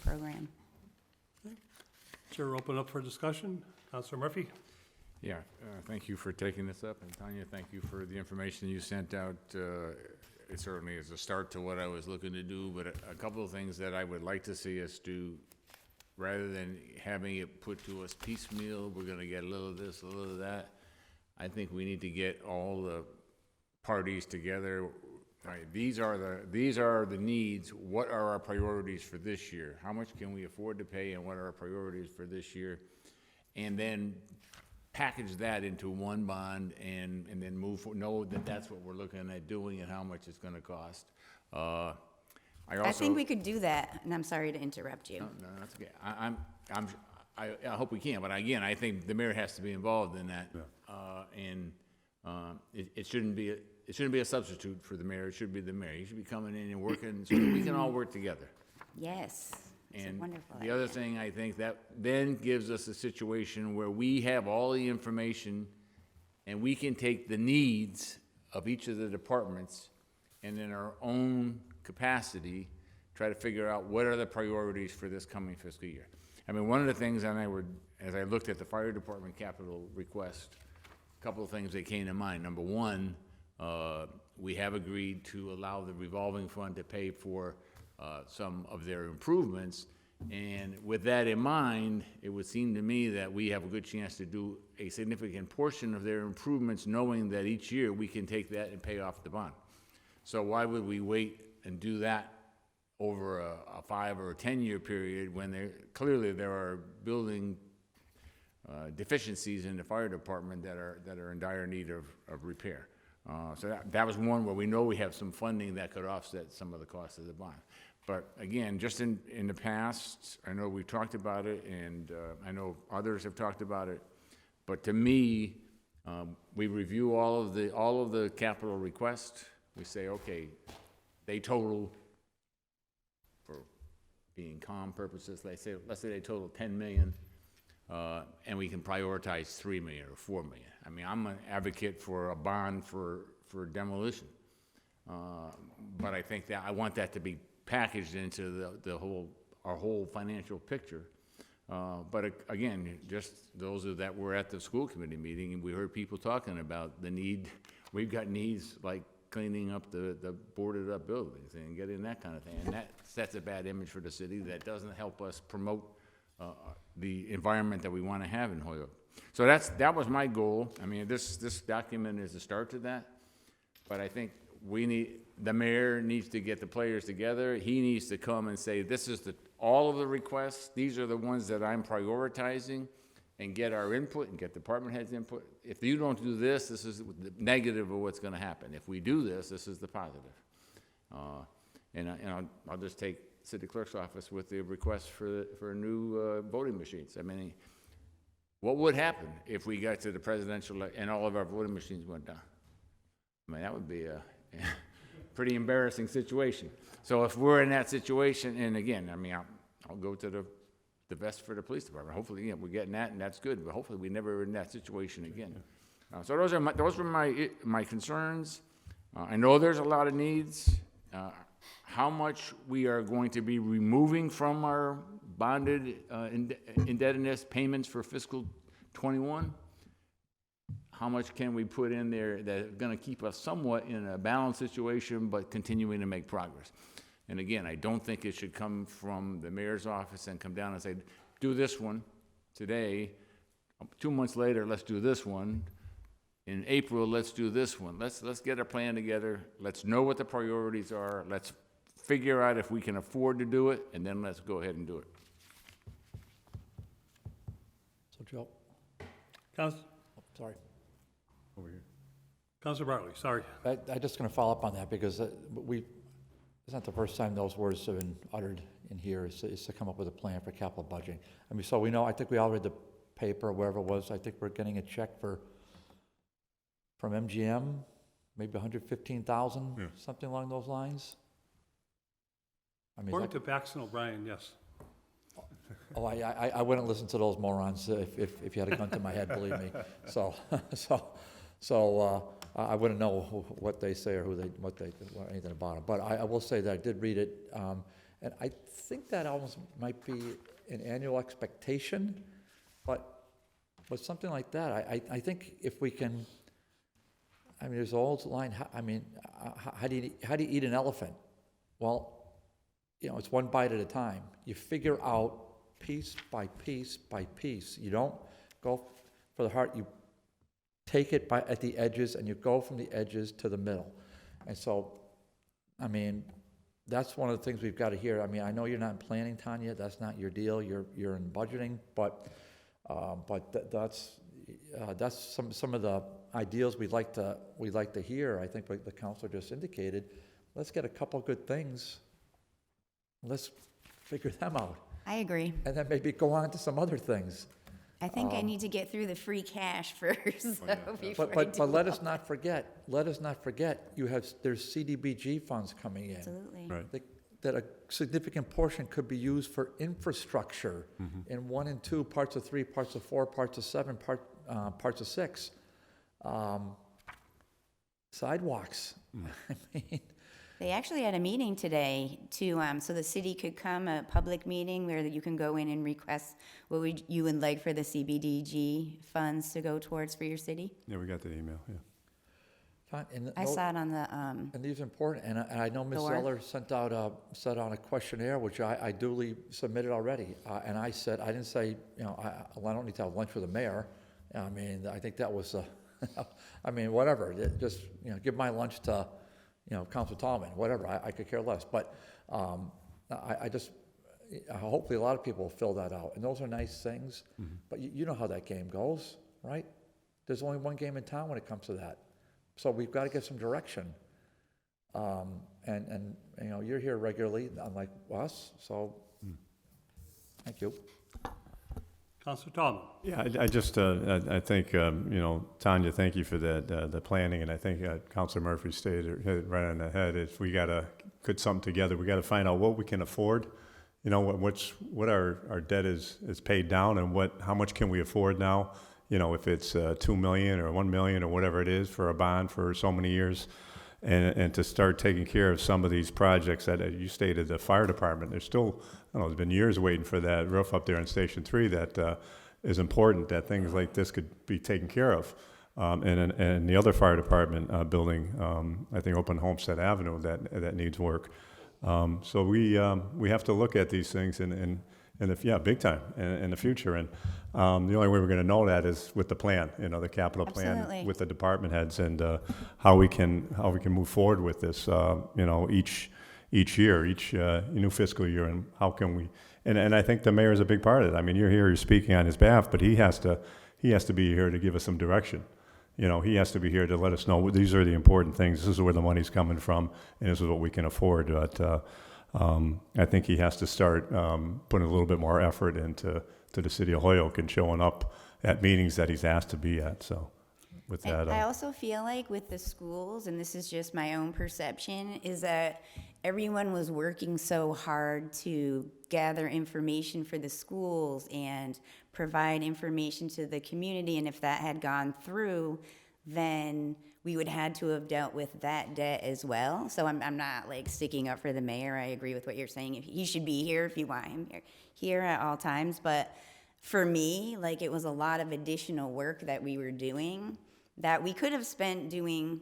program. Chair, open up for discussion. Councilor Murphy? Yeah, thank you for taking this up, and Tanya, thank you for the information you sent out. It certainly is a start to what I was looking to do, but a couple of things that I would like to see us do, rather than having it put to us piecemeal, we're gonna get a little of this, a little of that. I think we need to get all the parties together. Right, these are the needs. What are our priorities for this year? How much can we afford to pay, and what are our priorities for this year? And then package that into one bond, and then know that that's what we're looking at doing and how much it's gonna cost. I think we could do that, and I'm sorry to interrupt you. No, that's okay. I hope we can, but again, I think the mayor has to be involved in that. It shouldn't be a substitute for the mayor. It should be the mayor. He should be coming in and working so that we can all work together. Yes, it's a And wonderful the other idea. thing, I think that then gives us a situation where we have all the information, and we can take the needs of each of the departments, and in our own capacity, try to figure out what are the priorities for this coming fiscal year. I mean, one of the things, as I looked at the fire department capital request, a couple of things that came to mind. Number one, we have agreed to allow the revolving fund to pay for some of their improvements. And with that in mind, it would seem to me that we have a good chance to do a significant portion of their improvements, knowing that each year we can take that and pay off the bond. So why would we wait and do that over a 5 or 10-year period when clearly there are building deficiencies in the fire department that are in dire need of repair? So that was one where we know we have some funding that could offset some of the costs of the bond. But again, just in the past, I know we've talked about it, and I know others have talked about it, but to me, we review all of the capital requests. We say, okay, they total, for being calm purposes, let's say they total 10 million, and we can prioritize 3 million or 4 million. I mean, I'm an advocate for a bond for demolition, but I think that I want that to be packaged into our whole financial picture. But again, just those that were at the school committee meeting, and we heard people talking about the need. We've got needs like cleaning up the boarded up buildings and getting that kind of thing, and that sets a bad image for the city. That doesn't help us promote the environment that we want to have in Holyoke. So that was my goal. I mean, this document is a start to that, but I think the mayor needs to get the players together. He needs to come and say, this is all of the requests. These are the ones that I'm prioritizing, and get our input and get department heads' input. If you don't do this, this is the negative of what's going to happen. If we do this, this is the positive. And I'll just take city clerk's office with the request for new voting machines. I mean, what would happen if we got to the presidential and all of our voting machines went down? I mean, that would be a pretty embarrassing situation. So if we're in that situation, and again, I mean, I'll go to the vest for the police department. Hopefully, we're getting that, and that's good. But hopefully, we never are in that situation again. So those were my concerns. I know there's a lot of needs. How much we are going to be removing from our bonded indebtedness payments for fiscal 21? How much can we put in there that's going to keep us somewhat in a balanced situation, but continuing to make progress? And again, I don't think it should come from the mayor's office and come down and say, do this one today. 2 months later, let's do this one. In April, let's do this one. Let's get a plan together. Let's know what the priorities are. Let's figure out if we can afford to do it, and then let's go ahead and do it. So Joe, sorry. Over here. Councilor Bartley, sorry. I'm just going to follow up on that, because it's not the first time those words have been uttered in here, is to come up with a plan for capital budgeting. I mean, so we know, I think we all read the paper, wherever it was. I think we're getting a check from MGM, maybe 115,000, Yeah. something along those lines. I mean, According to Baxton O'Brien, yes. oh, I wouldn't listen to those morons if you had a gun to my head, believe me. So, I wouldn't know what they say or anything about it. But I will say that I did read it, and I think that almost might be an annual expectation, but something like that, I think if we can, I mean, there's an old line, how do you eat an elephant? Well, you know, it's one bite at a time. You figure out piece by piece by piece. You don't go for the heart, you take it at the edges, and you go from the edges to the middle. And so, I mean, that's one of the things we've got to hear. I mean, I know you're not in planning, Tanya, that's not your deal, you're in budgeting, but that's some of the ideals we'd like to hear. I think what the counselor just indicated. Let's get a couple good things. Let's figure them out, I agree. and then maybe go on to some other things. I think I need to get through the free cash first, before I But do let all us not forget. There's CDBG funds coming in. Absolutely. Right. That a significant portion could be used for infrastructure in 1 and 2, parts of 3, parts of 4, parts of 7, parts of 6. Sidewalks. I mean, They actually had a meeting today to, so the city could come, a public meeting where you can go in and request what you would like for the CBDG funds to go towards for your city. Yeah, we got the email, yeah. I saw it on the, And these are important, and I know Ms. Door. Zeller sent out a questionnaire, which I duly submitted already. And I said, I didn't say, you know, I don't need to have lunch with the mayor. I mean, I think that was, I mean, whatever, just, you know, give my lunch to, you know, Council Tallman, whatever, I could care less. But I just, hopefully a lot of people will fill that out. And those are nice things, but you know how that game goes, right? There's only one game in town when it comes to that. So we've got to get some direction. And you know, you're here regularly, unlike us, so thank you. Councilor Tallman. Yeah, I just, I think, you know, Tanya, thank you for the planning, and I think Councilor Murphy stated hit it right on the head. Is we got to put something together. We got to find out what we can afford. You know, what our debt is paid down, and how much can we afford now. You know, if it's 2 million or 1 million or whatever it is for a bond for so many years, and to start taking care of some of these projects that you stated, the fire department. There's still, I don't know, it's been years waiting for that roof up there in Station 3 that is important, that things like this could be taken care of. And the other fire department building, I think open Homestead Avenue, that needs work. So we have to look at these things and big time in the future. And the only way we're going to know that is with the plan, you know, the capital plan Absolutely. with the department heads, and how we can move forward with this, you know, each year, each new fiscal year, and how can we, and I think the mayor is a big part of it. I mean, you're here, you're speaking on his behalf, but he has to be here to give us some direction. You know, he has to be here to let us know these are the important things. This is where the money's coming from, and this is what we can afford. But I think he has to start putting a little bit more effort into the city of Holyoke and showing up at meetings that he's asked to be at. So with that, I also feel like with the schools, and this is just my own perception, is that everyone was working so hard to gather information for the schools and provide information to the community, and if that had gone through, then we would had to have dealt with that debt as well. So I'm not like sticking up for the mayor. I agree with what you're saying. He should be here if you want him here at all times. But for me, like, it was a lot of additional work that we were doing that we could have spent doing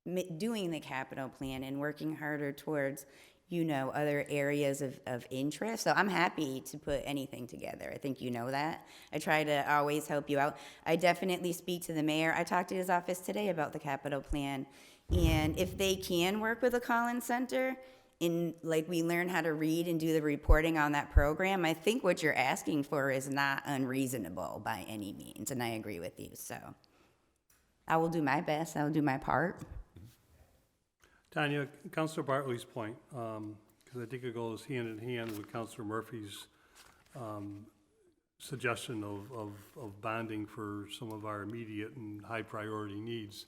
the capital plan and working harder towards, you know, other areas of interest. So I'm happy to put anything together. I think you know that. I try to always help you out. I definitely speak to the mayor. I talked to his office today about the capital plan. And if they can work with the Collins Center, in like we learn how to read and do the reporting on that program, I think what you're asking for is not unreasonable by any means. And I agree with you. So I will do my best. I will do my part. Tanya, Councilor Bartley's point, because I think it goes hand in hand with Councilor Murphy's suggestion of bonding for some of our immediate and high priority needs.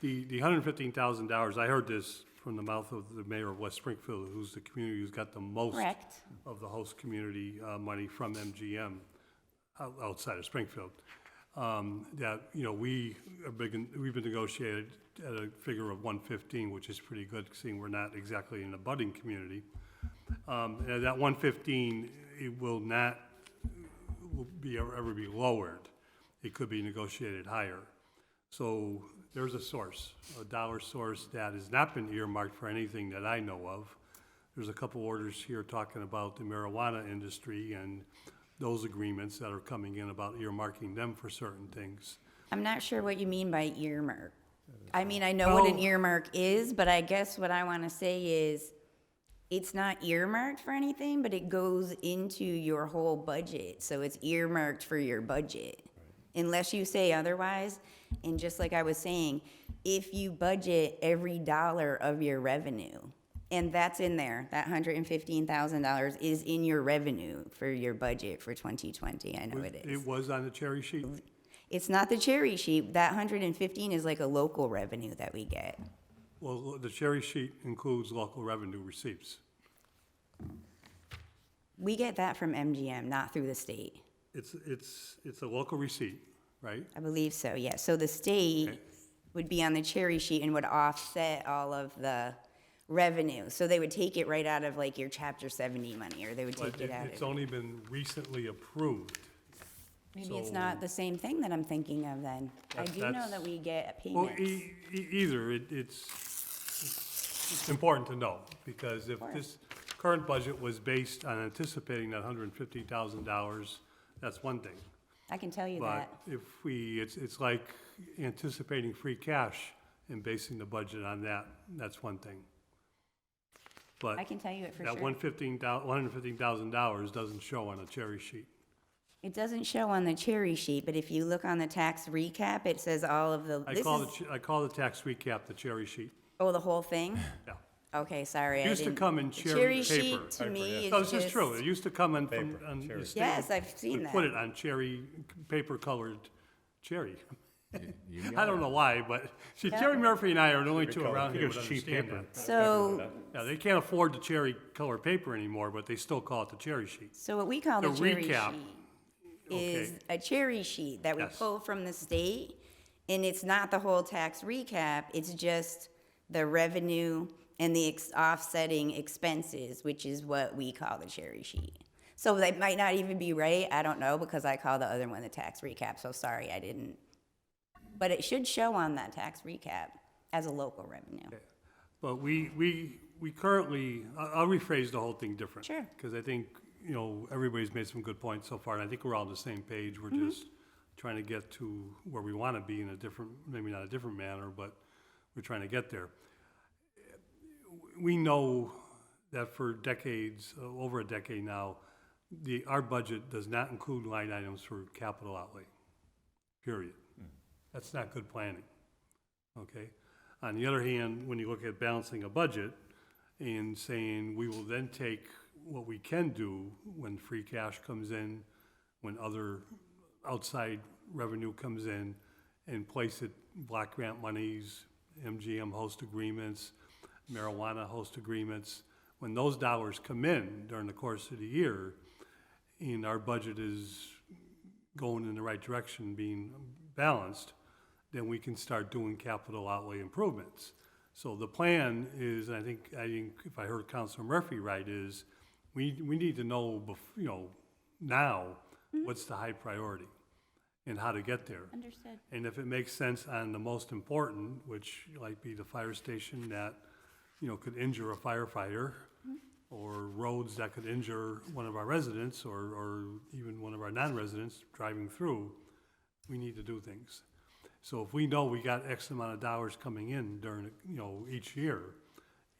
The $115,000, I heard this from the mouth of the mayor of West Springfield, who's the community who's got the most Correct. of the host community money from MGM outside of Springfield. That, you know, we've been negotiated at a figure of 115, which is pretty good, seeing we're not exactly in a budding community. And that 115, it will not ever be lowered. It could be negotiated higher. So there's a dollar source that has not been earmarked for anything that I know of. There's a couple orders here talking about the marijuana industry and those agreements that are coming in about earmarking them for certain things. I'm not sure what you mean by earmark. I mean, I know what an earmark is, but I guess what I want to say is, it's not earmarked for anything, but it goes into your whole budget. So it's earmarked for your budget. Unless you say otherwise, and just like I was saying, if you budget every dollar of your revenue, and that's in there, that $115,000 is in your revenue for your budget for 2020, I know it is. It was on the cherry sheet? It's not the cherry sheet, that 115 is like a local revenue that we get. Well, the cherry sheet includes local revenue receipts. We get that from MGM, not through the state. It's a local receipt, right? I believe so, yes. So the state would be on the cherry sheet and would offset all of the revenue. So they would take it right out of like your Chapter 70 money, or they would But take it out it's of. only been recently approved. Maybe it's so- not the same thing that I'm thinking of then. I do know That's- that we get Well, payments. either, it's important to know, because if this current budget was based on anticipating that $150,000, that's one thing. I can tell you But that. if it's like anticipating free cash and basing the budget on that, that's one thing. But I can tell you it for that sure. $115,000 doesn't show on a cherry sheet. It doesn't show on the cherry sheet, but if you look on the tax recap, it says all of the, I this call is, I call the tax recap the cherry sheet. oh, the whole thing? Yeah. Okay, sorry, I Used to didn't. come in The cherry paper. sheet to me No, is this is true. It just, used to come in from, Paper, on cherry. the state. yes, I've seen would that. put it on cherry, paper-colored cherry. You I got don't it. know why, but, see, Jerry Murphy and I are the only two around here who It's cheap understand paper. that. So, Yeah, they can't afford the cherry color paper anymore, but they still call it the cherry sheet. so what we call the The cherry recap. sheet is Okay. a cherry sheet that we Yes. pull from the state, and it's not the whole tax recap, it's just the revenue and the offsetting expenses, which is what we call the cherry sheet. So that might not even be right, I don't know, because I call the other one the tax recap, so sorry, I didn't. But it should show on that tax recap as a local revenue. But we currently, I'll rephrase the whole thing different. Sure. Because I think, you know, everybody's made some good points so far, and I think we're all on the same page. We're Mm-hmm. just trying to get to where we want to be in a different, maybe not a different manner, but we're trying to get there. We know that for decades, over a decade now, our budget does not include line items for capital outlay, period. That's not good planning, okay? On the other hand, when you look at balancing a budget and saying we will then take what we can do when free cash comes in, when other outside revenue comes in, and place it, block grant monies, MGM host agreements, marijuana host agreements, when those dollars come in during the course of the year, and our budget is going in the right direction, being balanced, then we can start doing capital outlay improvements. So the plan is, I think if I heard Councilor Murphy right, is we need to know, now, what's the high priority and how to get there. Understood. And if it makes sense on the most important, which might be the fire station that, could injure a firefighter, or roads that could injure one of our residents, or even one of our non-residents driving through, we need to do things. So if we know we got X amount of dollars coming in during, each year,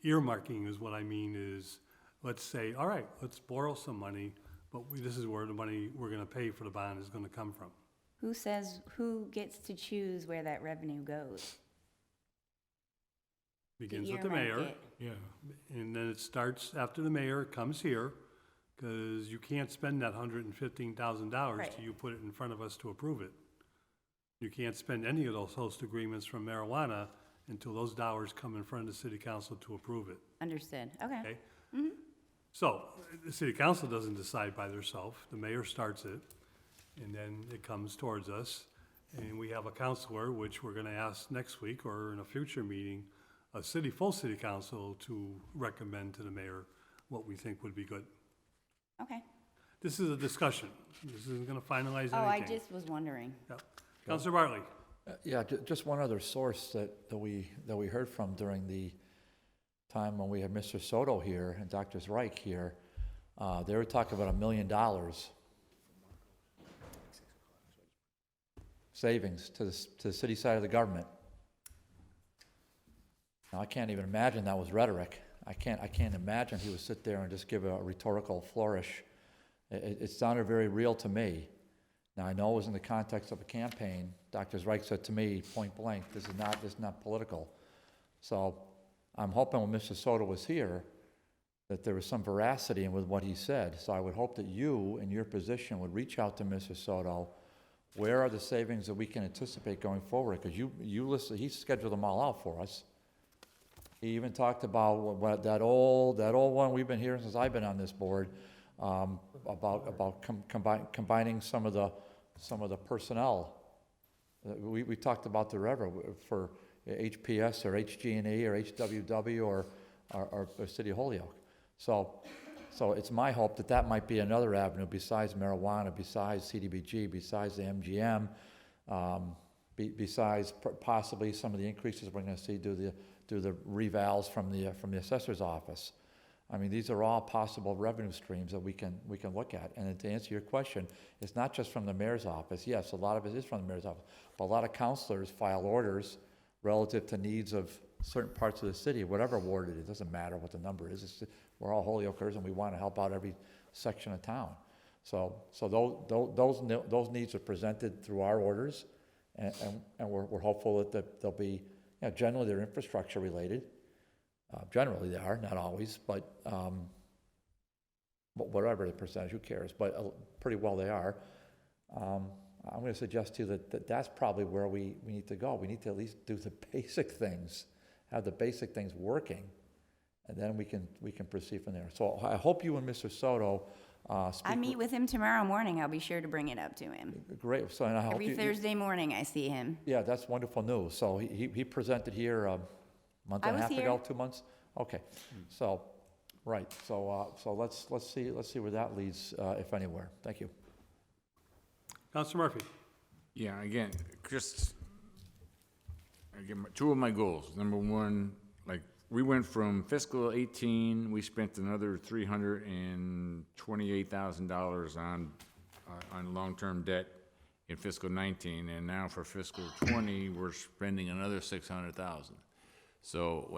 earmarking is what I mean is, let's say, all right, let's borrow some money, but this is where the money we're gonna pay for the bond is gonna come from. Who gets to choose where that revenue goes? Begins To with the earmark mayor, it. Yeah. and then it starts after the mayor, it comes here, because you can't spend that $115,000 Right. till you put it in front of us to approve it. You can't spend any of those host agreements from marijuana until those dollars come in front of the city council to approve it, Understood, okay. okay? So, the city council doesn't decide by themselves, the mayor starts it, and then it comes towards us, and we have a counselor, which we're gonna ask next week or in a future meeting, full city council to recommend to the mayor what we think would be good. Okay. This is a discussion, this isn't gonna finalize anything. Oh, I just was wondering. Yeah. Counselor Bartley? Yeah, just one other source that we heard from during the time when we had Mr. Soto here and Dr. Reich here. They were talking about $1 million savings to the city side of the government. Now, I can't even imagine that was rhetoric. I can't imagine he would sit there and just give a rhetorical flourish. It sounded very real to me. Now, I know it was in the context of a campaign. Dr. Reich said to me, point blank, this is not political. So I'm hoping when Mr. Soto was here, that there was some veracity in with what he said. So I would hope that you, in your position, would reach out to Mr. Soto. Where are the savings that we can anticipate going forward? Because you listen, he scheduled them all out for us. He even talked about that old one we've been hearing since I've been on this board, about combining some of the personnel. We talked about the river for HPS or HG&E or HWW or City of Holyoke. So it's my hope that might be another avenue besides marijuana, besides CDBG, besides the MGM, besides possibly some of the increases we're going to see due the revals from the assessor's office. I mean, these are all possible revenue streams that we can look at. And to answer your question, it's not just from the mayor's office. Yes, a lot of it is from the mayor's office, but a lot of councilors file orders relative to needs of certain parts of the city, whatever ward it is. It doesn't matter what the number is. We're all Holyokers, and we want to help out every section of town. So those needs are presented through our orders, and we're hopeful that they'll be, generally they're infrastructure related. Generally they are, not always, but whatever the percentage, who cares? But pretty well they are. I'm going to suggest to you that that's probably where we need to go. We need to at least do the basic things, have the basic things working, and then we can proceed from there. So I hope you and Mr. Soto speak. I meet with him tomorrow morning. I'll be sure to bring it up to him. Great. So and I hope Every Thursday morning I see him. Yeah, that's wonderful news. So he presented here a month and a half ago, 2 months. Okay. So right. So let's see where that leads, if anywhere. Thank you. Counselor Murphy? Yeah, again, two of my goals. Number one, like, we went from fiscal 18, we spent another $328,000 on long-term debt in fiscal 19, and now for fiscal 20, we're spending another $600,000. So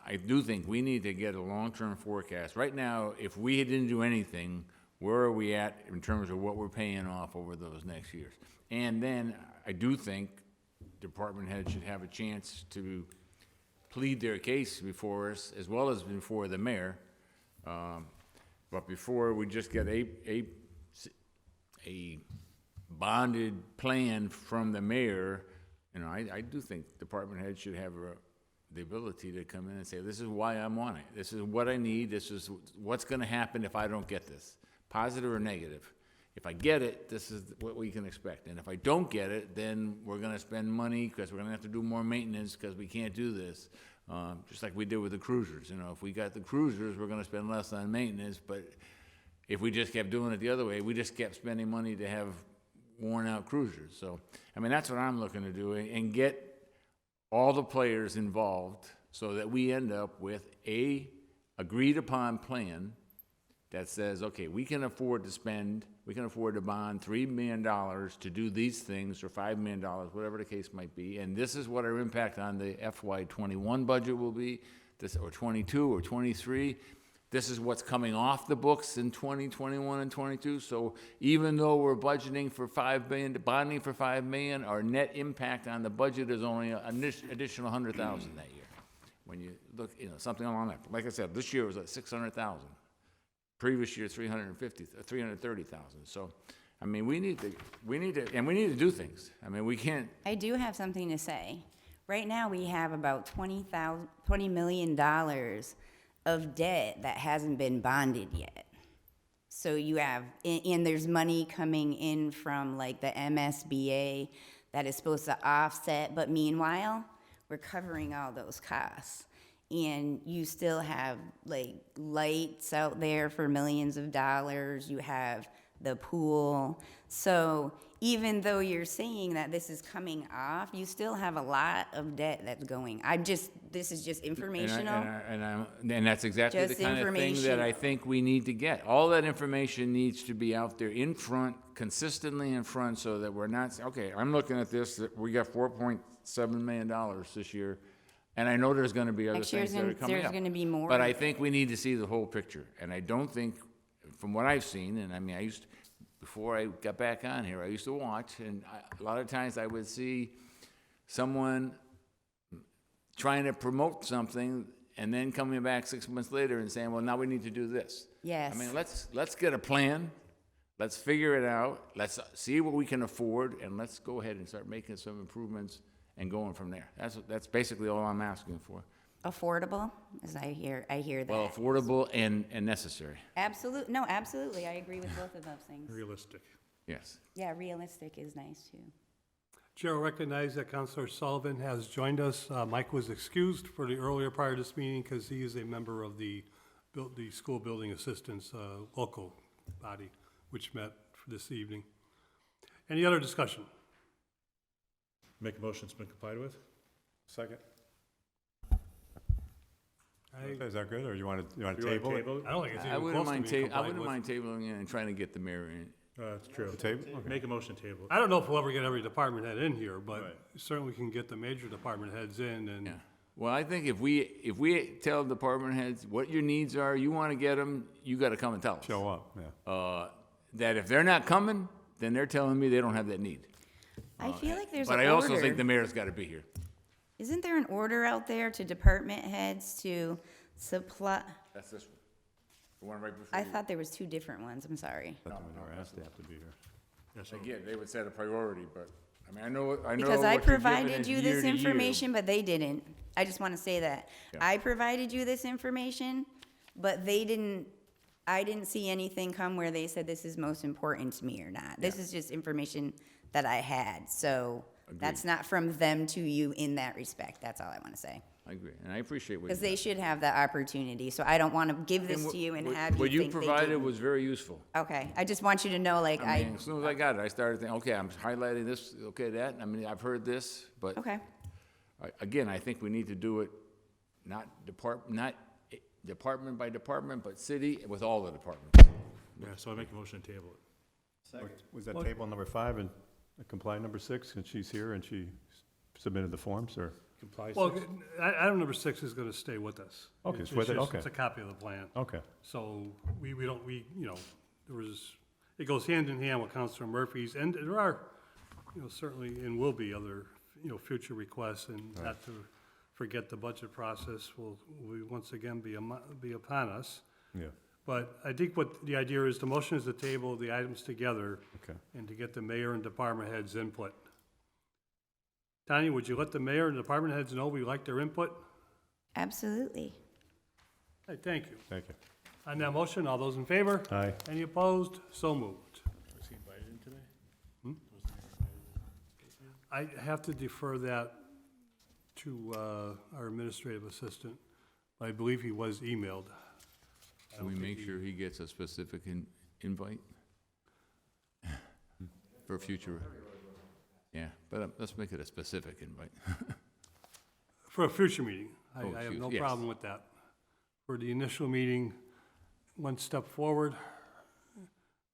I do think we need to get a long-term forecast. Right now, if we didn't do anything, where are we at in terms of what we're paying off over those next years? And then I do think department heads should have a chance to plead their case before us as well as before the mayor. But before we just get a bonded plan from the mayor, I do think department heads should have the ability to come in and say, this is why I'm wanting it. This is what I need. This is what's going to happen if I don't get this. Positive or negative. If I get it, this is what we can expect. And if I don't get it, then we're going to spend money because we're going to have to do more maintenance because we can't do this. Just like we did with the cruisers. If we got the cruisers, we're going to spend less on maintenance. But if we just kept doing it the other way, we just kept spending money to have worn out cruisers. So, that's what I'm looking to do, and get all the players involved so that we end up with a agreed upon plan that says, okay, we can afford to bond $3 million to do these things, or $5 million, whatever the case might be, and this is what our impact on the FY21 budget will be, or 22 or 23. This is what's coming off the books in 2021 and 22. So even though we're budgeting for $5 million, bonding for $5 million, our net impact on the budget is only an additional $100,000 that year. When you look, something along that. Like I said, this year was at $600,000. Previous year, 330,000. So, I mean, we need to do things. I mean, we can't, I do have something to say. Right now, we have about $20 million of debt that hasn't been bonded yet. So you have, and there's money coming in from like the MSBA that is supposed to offset, but meanwhile, we're covering all those costs. And you still have like lights out there for millions of dollars, you have the pool. So even though you're saying that this is coming off, you still have a lot of debt that's going. This is just informational. and that's exactly the Just kind of thing that I informational. think we need to get. All that information needs to be out there in front, consistently in front, so that we're not, okay, I'm looking at this, that we got $4.7 million this year, and I know there's gonna be other Next year's things that are coming there's up. gonna be more. But I think we need to see the whole picture, and I don't think, from what I've seen, and I mean, before I got back on here, I used to watch, and a lot of times I would see someone trying to promote something and then coming back 6 months later and saying, well, now we need to do this. Yes. I mean, let's get a plan, let's figure it out, let's see what we can afford, and let's go ahead and start making some improvements and going from there. That's basically all I'm asking for. Affordable, as I hear that. Well, affordable and necessary, Absolutely, I agree with both of those things. Realistic. yes. Yeah, realistic is nice too. Chair will recognize that Councilor Sullivan has joined us. Mike was excused for the earlier part of this meeting because he is a member of the School Building Assistance local body, which met for this evening. Any other discussion? Make a motion, it's been complied with? Second. I Is that good, or you want to You want table it? table it? I don't think it's I even wouldn't close to mind being I complied wouldn't with. mind tabling it and trying to get the mayor in. That's true. Table? Okay. Make a motion, table it. I don't know if we'll ever get every department head in here, but Right. certainly we can get the major department heads in and Yeah. Well, I think if we tell department heads what your needs are, you want to get them, you got to come and tell us. Show up, yeah. That if they're not coming, then they're telling me they don't have that need. I feel like there's But an I also think order. the mayor's got to be here. Isn't there an order out there to department heads to supply? That's this one. The one right before I you. thought there was two different ones, I'm sorry. But they were asked to have to be here. Yes, sir. Again, they would set a priority, but, I mean, I know Because I what you're giving provided is you year this to year. information, but they didn't. I just want to say that. Yeah. I provided you this information, but they didn't, I didn't see anything come where they said this is most important to me or not. This is just information that I had, so that's not from them to you in that respect. That's all I want to say. I agree, and I appreciate what you Because they did. should have the opportunity, so I don't want to give this to you and have you What you think they provided didn't. was very useful. Okay, I just want you to know, like, I mean, as soon as I got it, I started thinking, okay, I'm highlighting this, okay, that, I mean, I've heard this, but okay. again, I think we need to do it not department by department, but city with all the departments. Yeah, so I make a motion to table it. Was that table number 5 and comply number 6, and she's here and she submitted the forms, or? Complies. Well, item number 6 is gonna stay with us. Okay, it's with it, just- okay. It's a copy of the plan. Okay, So we don't, it goes hand in hand with Councilor Murphy's, and there are, certainly, and will be other, future requests, and not to forget the budget process will once again be upon us. yeah, But I think what the idea is, the motion is to table the items together okay. and to get the mayor and department heads' input. Tanya, would you let the mayor and department heads know we like their input? Absolutely. Hey, thank you. Thank you. On that motion, all those in favor? Aye. Any opposed? So moved. Was he invited in today? I have to defer that to our administrative assistant. I believe he was emailed. I Can we don't make think sure he gets a specific invite? For future? Yeah, but let's make it a specific invite. For a future meeting. I Oh, have excuse- no yes. problem with that. For the initial meeting, one step forward,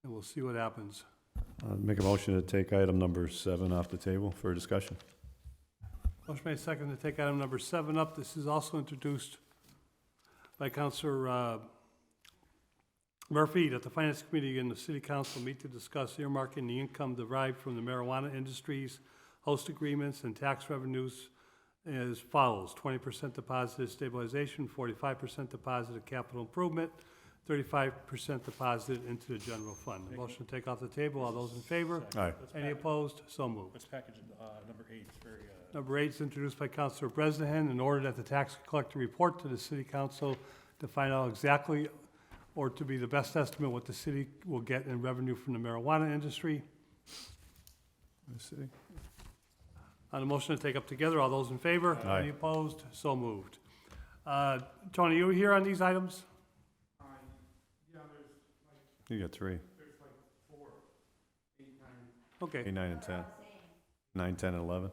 and we'll see what happens. Make a motion to take item number 7 off the table for discussion. Motion made second to take item number 7 up. This is also introduced by Councilor Murphy, that the Finance Committee and the City Council meet to discuss earmarking the income derived from the marijuana industry's host agreements and tax revenues as follows: 20% deposited stabilization, 45% deposited capital improvement, 35% deposited into the general fund. The motion to take off the table. All those in favor? Aye. Any opposed? So moved. Let's package, number 8, it's very, Number 8 is introduced by Councilor Bresnahan, in order that the tax collector report to the city council to find out exactly, or to be the best estimate, what the city will get in revenue from the marijuana industry. The city? On the motion to take up together, all those in favor? Aye. Any opposed? So moved. Tony, you here on these items? You got 3. Okay. 8, 9, and 10. 9, 10, and 11.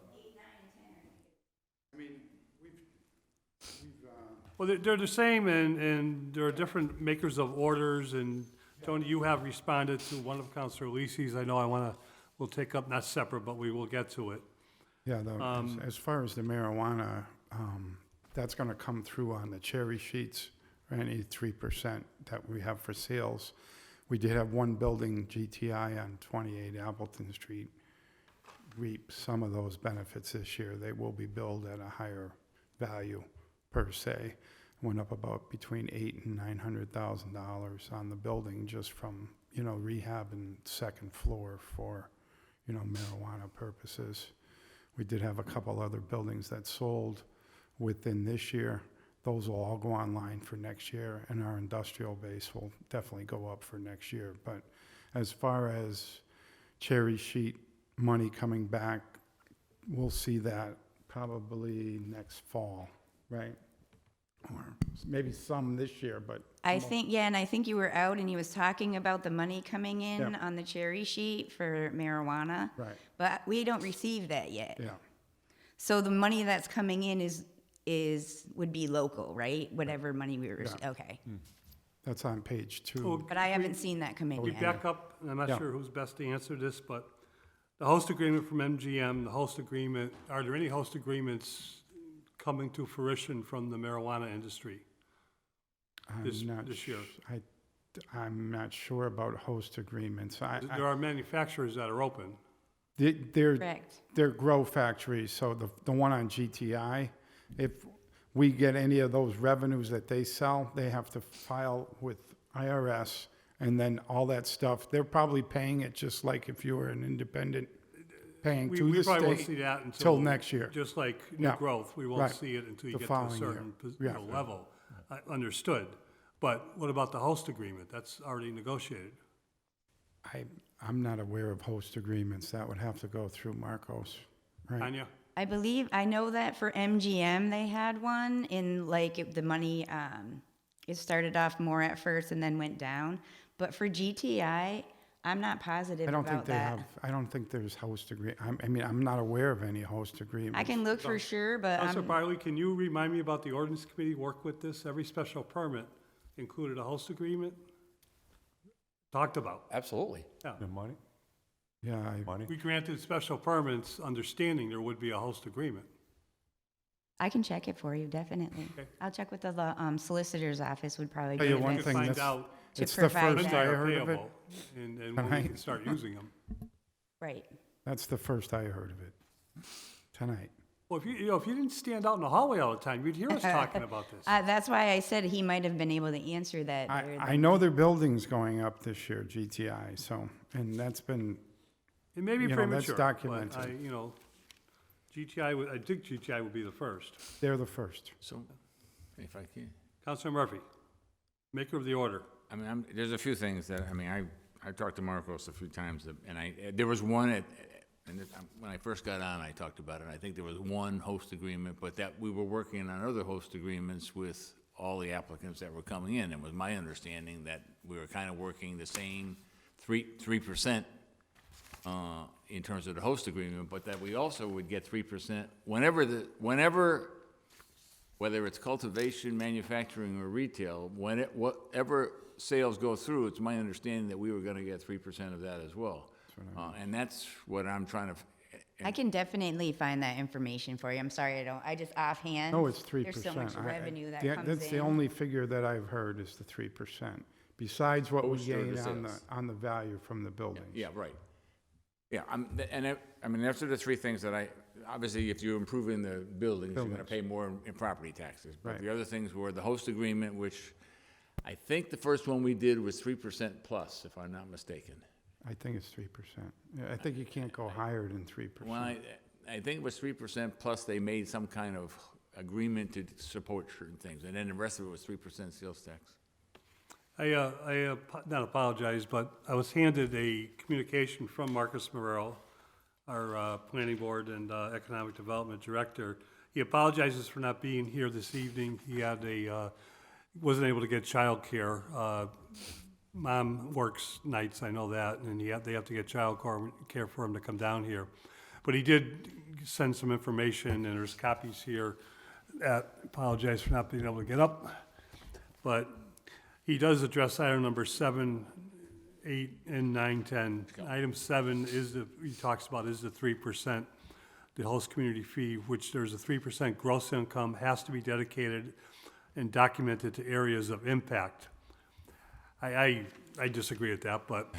Well, they're the same, and there are different makers of orders, and Tony, you have responded to one of Councilor Lisi's. I know we'll take up, not separate, but we will get to it. Yeah, as far as the marijuana, that's gonna come through on the cherry sheets, or any 3% that we have for sales. We did have one building, GTI, on 28 Appleton Street, reap some of those benefits this year. They will be billed at a higher value per se. Went up about between $800,000 and $900,000 on the building just from, rehab and second floor for, marijuana purposes. We did have a couple other buildings that sold within this year. Those will all go online for next year, and our industrial base will definitely go up for next year. But as far as cherry sheet money coming back, we'll see that probably next fall, right? Or maybe some this year, but I think, and I think you were out and he was talking about the money coming in Yeah. on the cherry sheet for marijuana. right, But we don't receive that yet. yeah. So the money that's coming in would be local, right? Whatever money we were, Yeah. okay. That's on page 2. Well, But I haven't seen that come in We yet. back up, and I'm not Yeah. sure who's best to answer this, but the host agreement from MGM, the host agreement, are there any host agreements coming to fruition from the marijuana industry this year? I'm not sure about host agreements. There are manufacturers that are open. They're Correct. grow factories, so the one on GTI, if we get any of those revenues that they sell, they have to file with IRS, and then all that stuff, they're probably paying it just like if you were an independent paying to We the probably won't state see that till until, next year. just like new Yeah. growth, we won't Right. see it until you The get to a following year. certain Yeah. level. Understood. But what about the host agreement? That's already negotiated. I'm not aware of host agreements. That would have to go through Marcos, right? Tanya? I know that for MGM, they had one in the money, it started off more at first and then went down. But for GTI, I'm not positive I don't think about they that. have, I don't think there's host I'm not aware of any host agreements. I can look for sure, but Councilor Barley, can you remind me about the ordinance committee work with this? Every special permit included a host agreement? Talked about. Absolutely. The money? Yeah, Money? We granted special permits, understanding there would be a host agreement. I can check it for you, definitely. Okay. I'll check with the solicitor's office would probably Tell be you the one We best could thing, find that's- out to it's the provide first when I they that. are heard of it. payable, and when we can start using them. Right. That's the first I heard of it, tonight. Well, if you didn't stand out in the hallway all the time, you'd hear us talking about this. That's why I said he might have been able to answer that. better I than- know their building's going up this year, GTI, so, and that's been, It may be you know, that's premature, but documented. I think GTI would be the first. they're the first. So, if I can, Councilor Murphy, maker of the order. I mean, there's a few things that, I talked to Marcos a few times, and there was one when I first got on, I talked about it, I think there was one host agreement, but that we were working on other host agreements with all the applicants that were coming in. It was my understanding that we were kind of working the same 3% in terms of the host agreement, but that we also would get 3% whenever, whether it's cultivation, manufacturing, or retail, whatever sales go through, it's my understanding that we were gonna get 3% of that as well. And that's what I'm trying to, I can definitely find that information for you. I'm sorry, I just offhand. No, it's 3%. There's so much revenue that Yeah, comes in. that's the only figure that I've heard is the 3%, besides what we Host or the gain sales? on the value from the buildings. yeah, right. Yeah, those are the three things that obviously, if you're improving the buildings, you're gonna Buildings. pay more in property taxes. But Right. the other things were the host agreement, which I think the first one we did was 3% plus, if I'm not mistaken. I think it's 3%. Yeah, I think you can't go higher than 3%. Well, I think it was 3% plus they made some kind of agreement to support certain things, and then the rest of it was 3% sales tax. Not apologize, but I was handed a communication from Marcus Morrell, our Planning Board and Economic Development Director. He apologizes for not being here this evening. He had wasn't able to get childcare. Mom works nights, I know that, and they have to get care for him to come down here. But he did send some information, and there's copies here. Apologize for not being able to get up. But he does address item number 7, 8, and 9, 10. Item 7 he talks about is the 3%, the host community fee, which there's a 3% gross income, has to be dedicated and documented to areas of impact. I disagree with that, but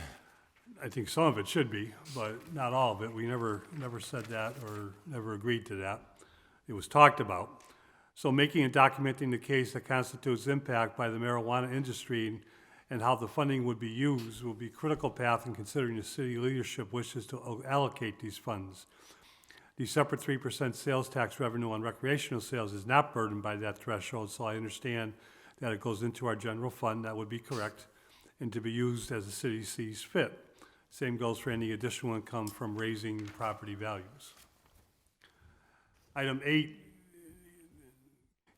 I think some of it should be, but not all of it. We never said that or never agreed to that. It was talked about. So making and documenting the case that constitutes impact by the marijuana industry and how the funding would be used will be a critical path in considering the city leadership wishes to allocate these funds. The separate 3% sales tax revenue on recreational sales is not burdened by that threshold, so I understand that it goes into our general fund, that would be correct, and to be used as the city sees fit. Same goes for any additional income from raising property values. Item 8,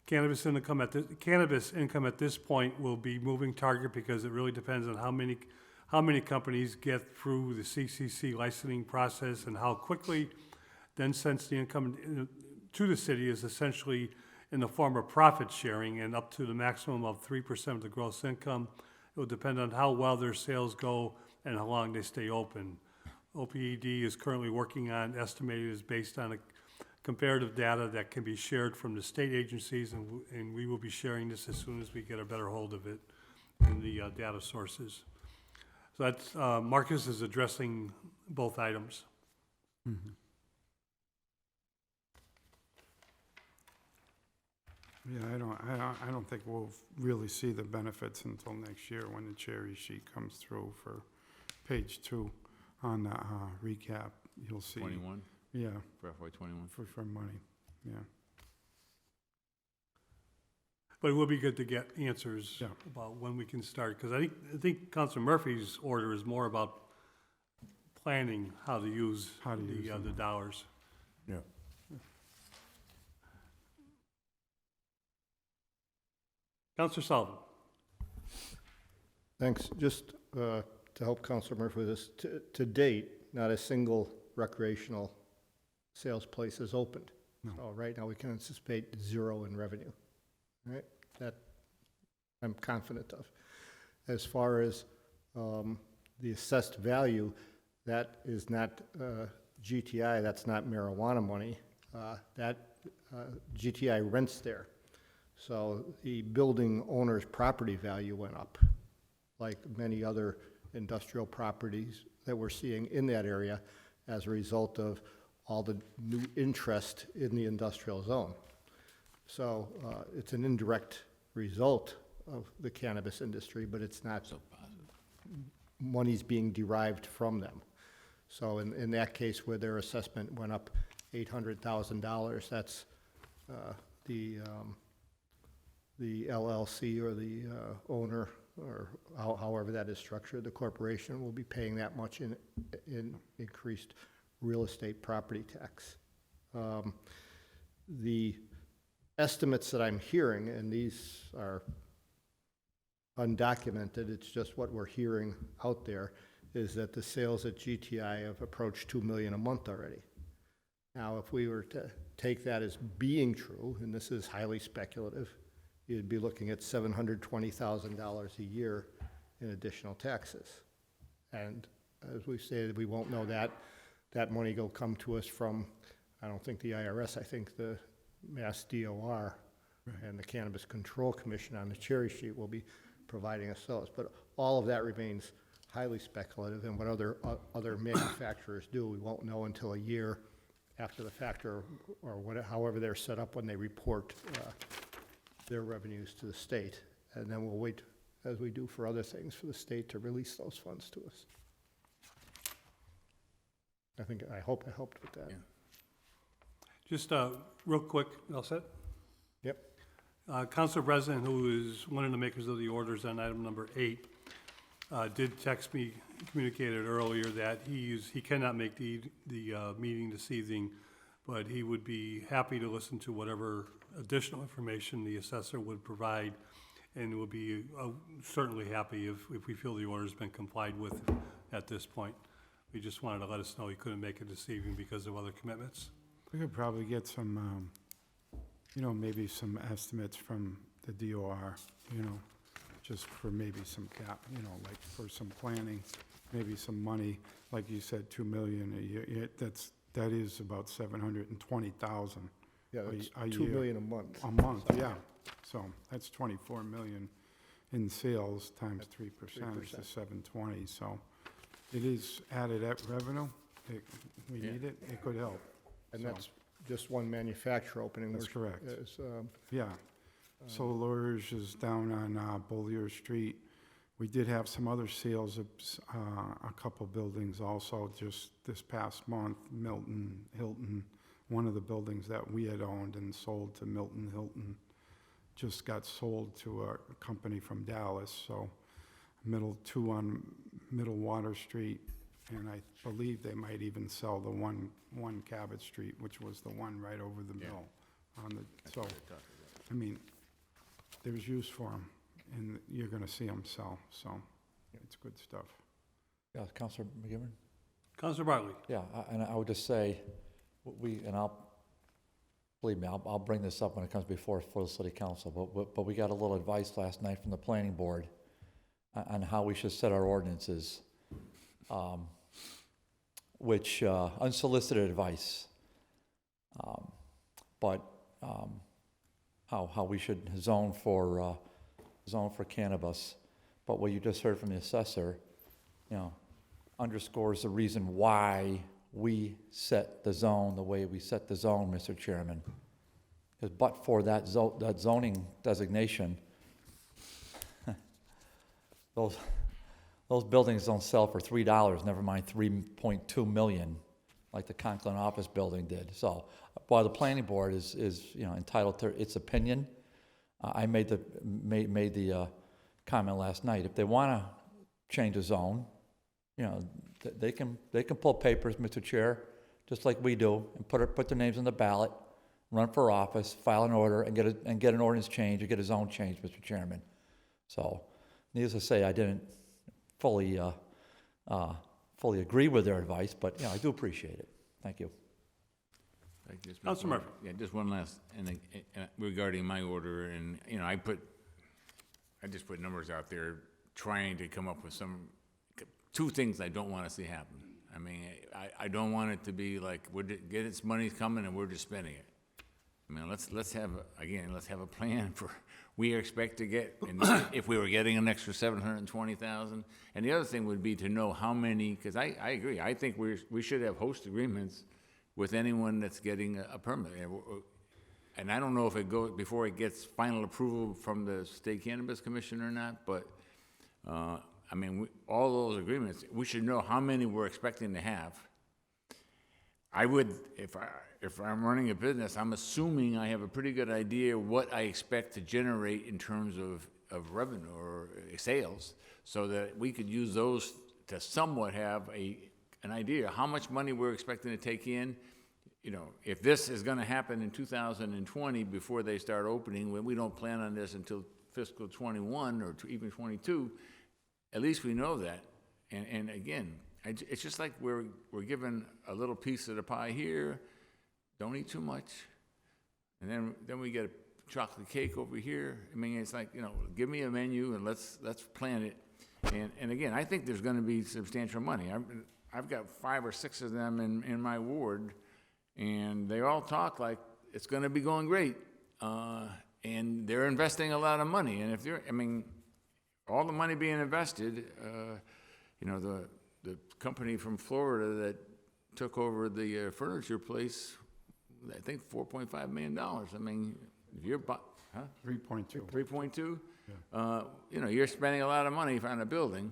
cannabis income at this point will be moving target because it really depends on how many companies get through the CCC licensing process and how quickly. Then since the income to the city is essentially in the form of profit sharing and up to the maximum of 3% of the gross income, it will depend on how well their sales go and how long they stay open. OPED is currently working on estimated based on a comparative data that can be shared from the state agencies, and we will be sharing this as soon as we get a better hold of it in the data sources. So that's, Marcus is addressing both items. Mm-hmm. Yeah, I don't think we'll really see the benefits until next year when the cherry sheet comes through for page 2 on the recap. You'll see. 21? Yeah. For FY21? For money, yeah. But it will be good to get answers about when we can start, because I think Councilor Murphy's order is more about planning how to use the dollars. Yeah. Councilor Sullivan. Thanks. Just to help Councilor Murphy with this, to date, not a single recreational sales place is opened. No. So right now we can anticipate 0 in revenue. Right? That I'm confident of. As far as the assessed value, that is not GTI, that's not marijuana money. That GTI rents there. So the building owner's property value went up, like many other industrial properties that we're seeing in that area as a result of all the new interest in the industrial zone. So it's an indirect result of the cannabis industry, but it's not money's being derived from them. So in that case where their assessment went up $800,000, that's the LLC or the owner, or however that is structured, the corporation will be paying that much in increased real estate property tax. The estimates that I'm hearing, and these are undocumented, it's just what we're hearing out there, is that the sales at GTI have approached $2 million a month already. Now, if we were to take that as being true, and this is highly speculative, you'd be looking at $720,000 a year in additional taxes. And as we stated, we won't know that. That money will come to us from, I don't think the IRS, I think the Mass DOR and the Cannabis Control Commission on the cherry sheet will be providing us those. But all of that remains highly speculative, and what other manufacturers do, we won't know until a year after the fact, or however they're set up when they report their revenues to the state. And then we'll wait as we do for other things, for the state to release those funds to us. I hope I helped with that. Yeah. Just real quick, all set? Yep. Council President, who is one of the makers of the orders on item number 8, did text me, communicated earlier that he cannot make the meeting this evening, but he would be happy to listen to whatever additional information the assessor would provide, and would be certainly happy if we feel the order's been complied with at this point. We just wanted to let us know he couldn't make it this evening because of other commitments. We could probably get some, maybe some estimates from the DOR, just for maybe some cap, like for some planning, maybe some money, like you said, 2 million a year. That is about 720,000 Yeah, that's a 2 year. million a month. A month, yeah. So that's 24 million in sales times 3% is the 720. So it is added at revenue. We need it. It could help. And So, that's just one manufacturer opening. That's which correct. is, Yeah. Solarge is down on Beaulieu Street. We did have some other sales of a couple buildings also just this past month. Milton, Hilton, one of the buildings that we had owned and sold to Milton Hilton just got sold to a company from Dallas. So two on Middle Water Street, and I believe they might even sell the one Cabot Street, which was the one right over the mill. So, I mean, there's use for them, and you're gonna see them sell, so it's good stuff. Yeah, Councilor McGiverin? Councilor Bartley. Yeah, and I would just say, believe me, I'll bring this up when it comes before the city council, but we got a little advice last night from the planning board on how we should set our ordinances, which, unsolicited advice, but how we should zone for cannabis. But what you just heard from the assessor, underscores the reason why we set the zone the way we set the zone, Mr. Chairman. Because but for that zoning designation, those buildings don't sell for $3, never mind 3.2 million, like the Conklin office building did. So while the planning board is entitled to its opinion, I made the comment last night. If they want to change a zone, they can pull papers, Mr. Chair, just like we do, and put their names on the ballot, run for office, file an order, and get an ordinance change or get a zone change, Mr. Chairman. So, needless to say, I didn't fully agree with their advice, but I do appreciate it. Thank you. Councilor Murphy. Yeah, just one last, regarding my order, and, I just put numbers out there trying to come up with two things I don't want to see happen. I mean, I don't want it to be like, get its money coming and we're just spending it. I mean, let's have a plan for, we expect to get, and if we were getting an extra 720,000. And the other thing would be to know how many, because I agree, I think we should have host agreements with anyone that's getting a permit. And I don't know if it goes, before it gets final approval from the State Cannabis Commission or not, but, I mean, all those agreements, we should know how many we're expecting to have. I would, if I'm running a business, I'm assuming I have a pretty good idea what I expect to generate in terms of revenue or sales, so that we could use those to somewhat have an idea how much money we're expecting to take in. If this is going to happen in 2020 before they start opening, when we don't plan on this until fiscal 21 or even 22, at least we know that. And again, it's just like we're given a little piece of the pie here. Don't eat too much. And then we get a chocolate cake over here. I mean, it's like, give me a menu and let's plan it. And again, I think there's going to be substantial money. I've got 5 or 6 of them in my ward, and they all talk like it's going to be going great. And they're investing a lot of money. And if all the money being invested, the company from Florida that took over the furniture place, I think $4.5 million. I mean, if you're 3.2. 3.2, You know, you're spending a lot of money on a building,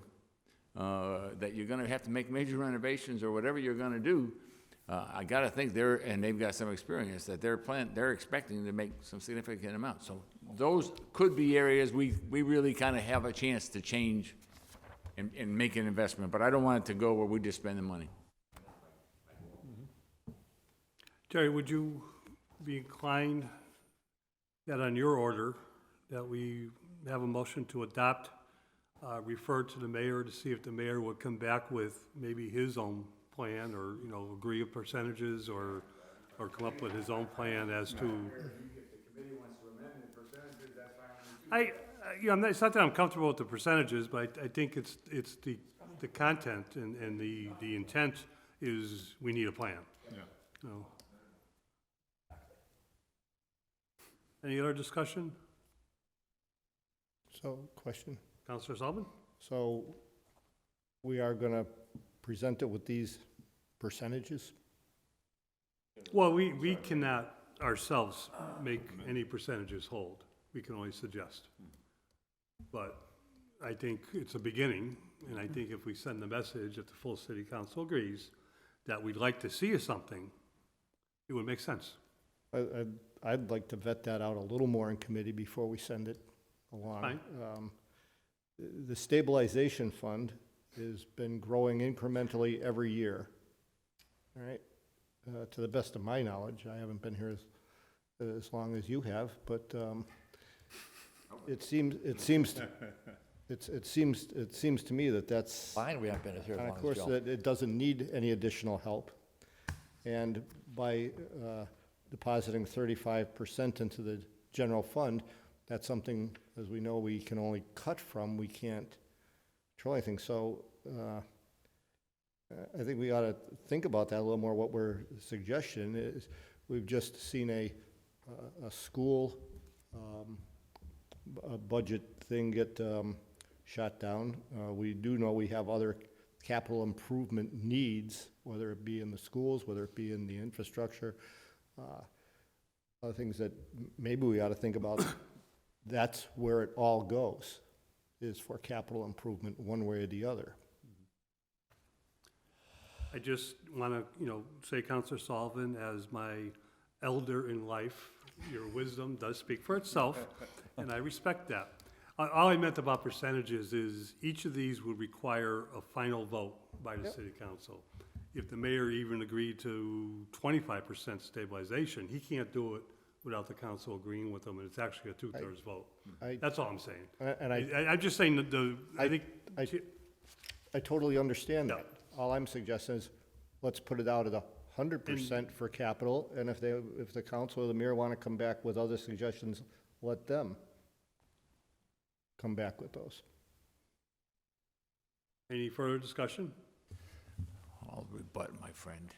that you're gonna have to make major renovations or whatever you're gonna do. I gotta think and they've got some experience, that they're expecting to make some significant amount. So those could be areas we really kind of have a chance to change and make an investment, but I don't want it to go where we just spend the money. Jerry, would you be inclined that on your order, that we have a motion to adopt, refer to the mayor to see if the mayor would come back with maybe his own plan, or, you know, agree of percentages, or come up with his own plan as to. You know, it's not that I'm comfortable with the percentages, but I think it's the content and the intent is we need a plan. Yeah. So. Any other discussion? So, question. Counselor Sullivan? So we are going to present it with these percentages? Well, we cannot ourselves make any percentages hold. We can only suggest. But I think it's a beginning, and I think if we send the message, if the full city council agrees, that we'd like to see something, it would make sense. I'd like to vet that out a little more in committee before we send it along. Fine. The stabilization fund has been growing incrementally every year, all right? To the best of my knowledge, I haven't been here as long as you have, but it seems to me that that's. Fine, we haven't been here as And long of as course, Joe. that it doesn't need any additional help. And by depositing 35% into the general fund, that's something, as we know, we can only cut from. We can't control anything. So I think we ought to think about that a little more. What we're suggesting is, we've just seen a school a budget thing get shot down. We do know we have other capital improvement needs, whether it be in the schools, whether it be in the infrastructure, other things that maybe we ought to think about. That's where it all goes, is for capital improvement one way or the other. I just want to, say, Counselor Sullivan, as my elder in life, your wisdom does speak for itself, and I respect that. All I meant about percentages is each of these would require a final vote by the city council. If the mayor even agreed to 25% stabilization, he can't do it without the council agreeing with him, and it's actually a two-thirds vote. That's all I'm saying. And I'm just saying that I totally understand Yeah. that. All I'm suggesting is, let's put it out at 100% for capital, and if the council or the mayor want to come back with other suggestions, let them come back with those. Any further discussion? I'll rebut, my friend.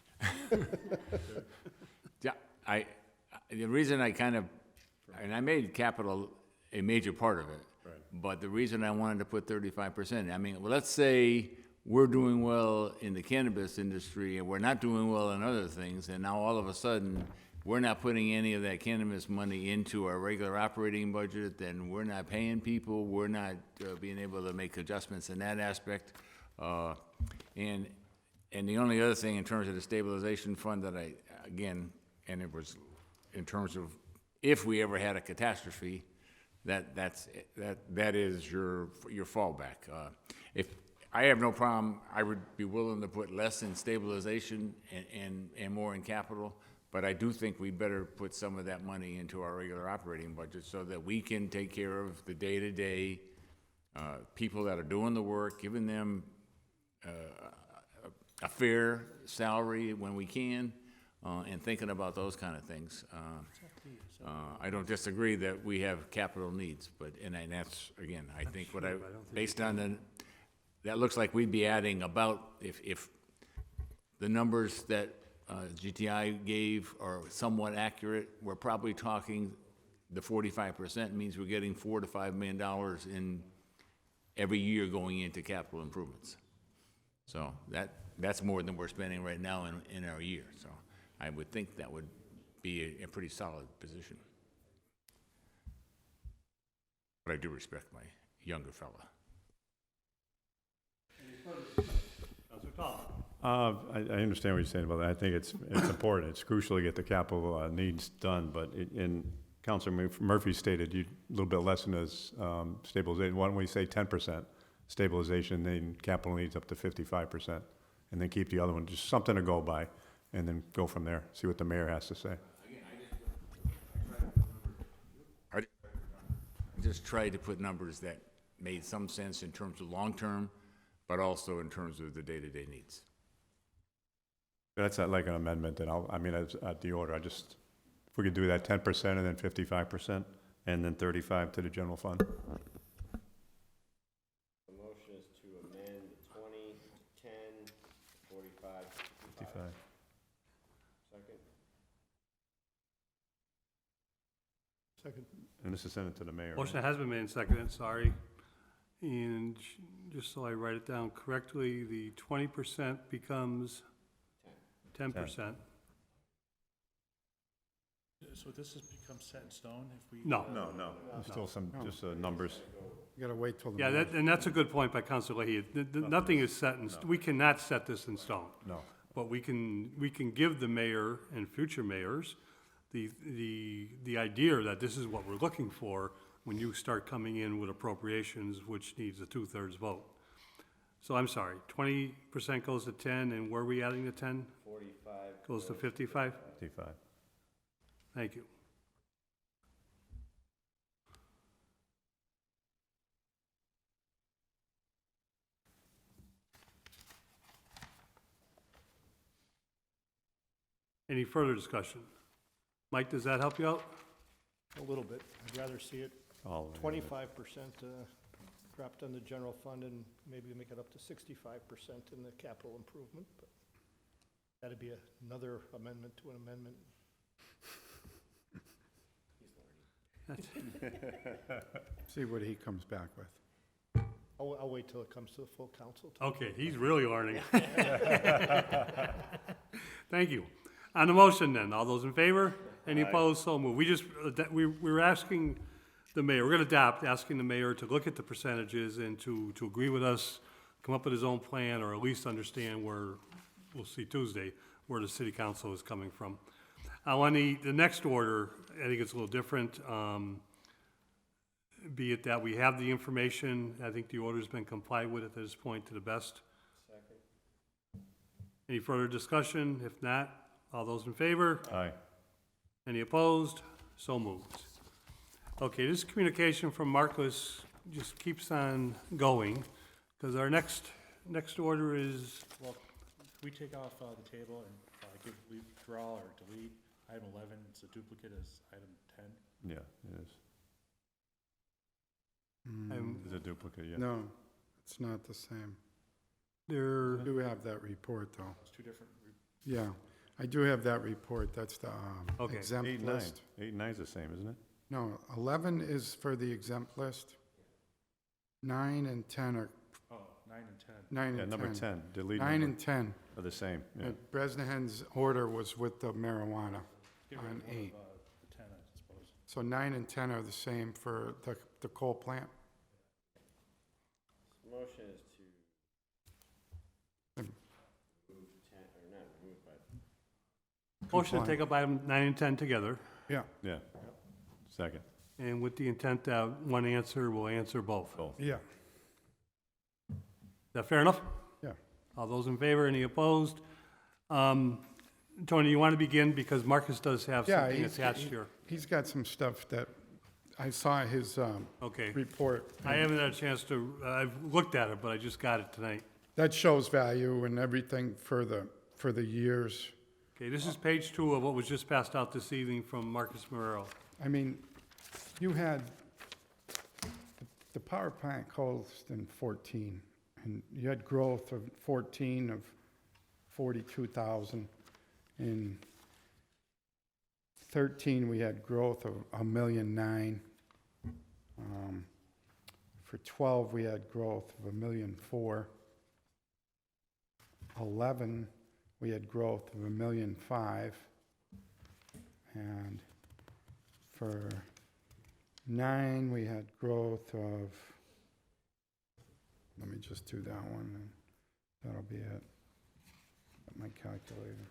Yeah, the reason I I made capital a major part of it. Right. But the reason I wanted to put 35%, let's say we're doing well in the cannabis industry and we're not doing well in other things, and now all of a sudden, we're not putting any of that cannabis money into our regular operating budget, then we're not paying people, we're not being able to make adjustments in that aspect. And the only other thing in terms of the stabilization fund that and it was in terms of if we ever had a catastrophe, that is your fallback. If I have no problem, I would be willing to put less in stabilization and more in capital, but I do think we better put some of that money into our regular operating budget so that we can take care of the day-to-day people that are doing the work, giving them a fair salary when we can, and thinking about those kind of things. I don't disagree that we have capital needs, and that's, again, I think based on that looks like we'd be adding about, if the numbers that GTI gave are somewhat accurate, we're probably talking the 45% means we're getting $4 to $5 million in every year going into capital improvements. So that's more than we're spending right now in our year. So I would think that would be a pretty solid position. But I do respect my younger fella. Councilor Tom? I understand what you're saying about that. I think it's important. It's crucial to get the capital needs done, but in Councilor Murphy stated you a little bit less than his stabilization. Why don't we say 10% stabilization, then capital needs up to 55%, and then keep the other one, just something to go by, and then go from there, see what the mayor has to say. I just tried to put numbers that made some sense in terms of long-term, but also in terms of the day-to-day needs. That's like an amendment, and it's at the order. If we could do that 10% and then 55%, and then 35 to the general fund. The motion is to amend 20, 10, 45, 55. Second? Second. And this is sent it to the mayor. Motion has been made and seconded, sorry. And just so I write it down correctly, the 20% becomes 10%. So this has become set in stone if we? No. No, there's still some, just numbers. You gotta wait till the. Yeah, and that's a good point by Councilor Leahy. Nothing is set in, we cannot set this in stone. No. But we can give the mayor and future mayors the idea that this is what we're looking for when you start coming in with appropriations, which needs a 2/3 vote. So I'm sorry, 20% goes to 10, and where are we adding the 10? 45. Goes to 55? 55. Thank you. Any further discussion? Mike, does that help you out? A little bit. I'd rather see it All of it. 25% dropped on the general fund and maybe make it up to 65% in the capital improvement, but that'd be another amendment to an amendment. See what he comes back with. I'll wait till it comes to the full council. Okay, he's really learning. Thank you. On the motion then, all those in favor? Any opposed? So moved. We're asking the mayor, we're gonna adopt, asking the mayor to look at the percentages and to agree with us, come up with his own plan, or at least understand where, we'll see Tuesday, where the city council is coming from. On the next order, I think it's a little different. Be it that we have the information, I think the order's been complied with at this point to the best. Second. Any further discussion? If not, all those in favor? Aye. Any opposed? So moved. Okay, this communication from Marcus just keeps on going, because our next order is, Well, we take off the table and withdraw or delete item 11, it's a duplicate as item 10. Yeah, it is. It's a duplicate, yeah. No, it's not the same. there, I do have that report, though. It's two different, Yeah, I do have that report. That's the Okay. exempt 8 and 9. list. 8 and 9 is the same, isn't it? No, 11 is for the exempt list. 9 and 10 are, 9 and 10. 9 Yeah, and number 10. 10, delete 9 number, and 10. are the same, yeah. Bresnahan's order was with the marijuana Get rid on of one 8. of, the 10, I suppose. So 9 and 10 are the same for the coal plant. Motion is to Hmm. move 10, or not remove, but motion to take up item 9 and 10 together, Yeah. Second. and with the intent that one answer will answer both. Both. Yeah, Is that fair enough? yeah. All those in favor, any opposed? Tony, you want to begin, because Marcus does have Yeah, something he's- attached here. He's got some stuff that, I saw his Okay, report. I haven't had a chance to, I've looked at it, but I just got it tonight. That shows value and everything for the years. Okay, this is page 2 of what was just passed out this evening from Marcus Marrero. I mean, you had, the power plant closed in 14, and you had growth of 14 of 42,000. In 13, we had growth of 1,000,009. For 12, we had growth of 1,000,004. 11, we had growth of 1,000,005. And for 9, we had growth of, let me just do that one, and that'll be it. Got my calculator.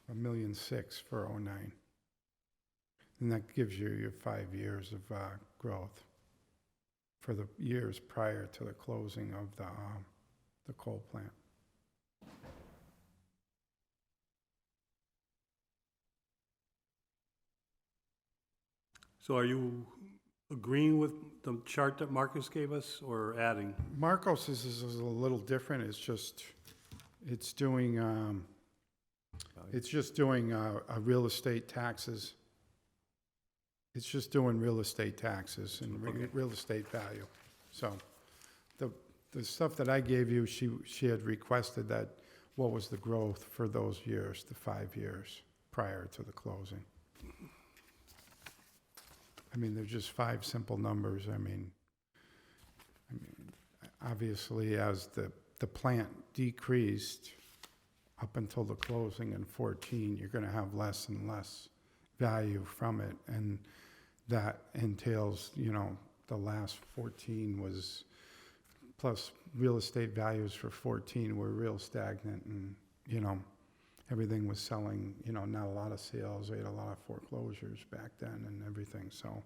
$1,006,000 for '09. And that gives you your 5 years of growth for the years prior to the closing of the coal plant. So are you agreeing with the chart that Marcus gave us, or adding? Marcos is a little different. It's just, it's doing, real estate taxes. It's just doing real estate taxes and Okay. real estate value. So the stuff that I gave you, she had requested that, what was the growth for those years, the 5 years prior to the closing. I mean, they're just 5 simple numbers. I mean, obviously, as the plant decreased up until the closing in 14, you're gonna have less and less value from it, and that entails, the last 14 was, plus real estate values for 14 were real stagnant, and, everything was selling, not a lot of sales. We had a lot of foreclosures back then and everything, so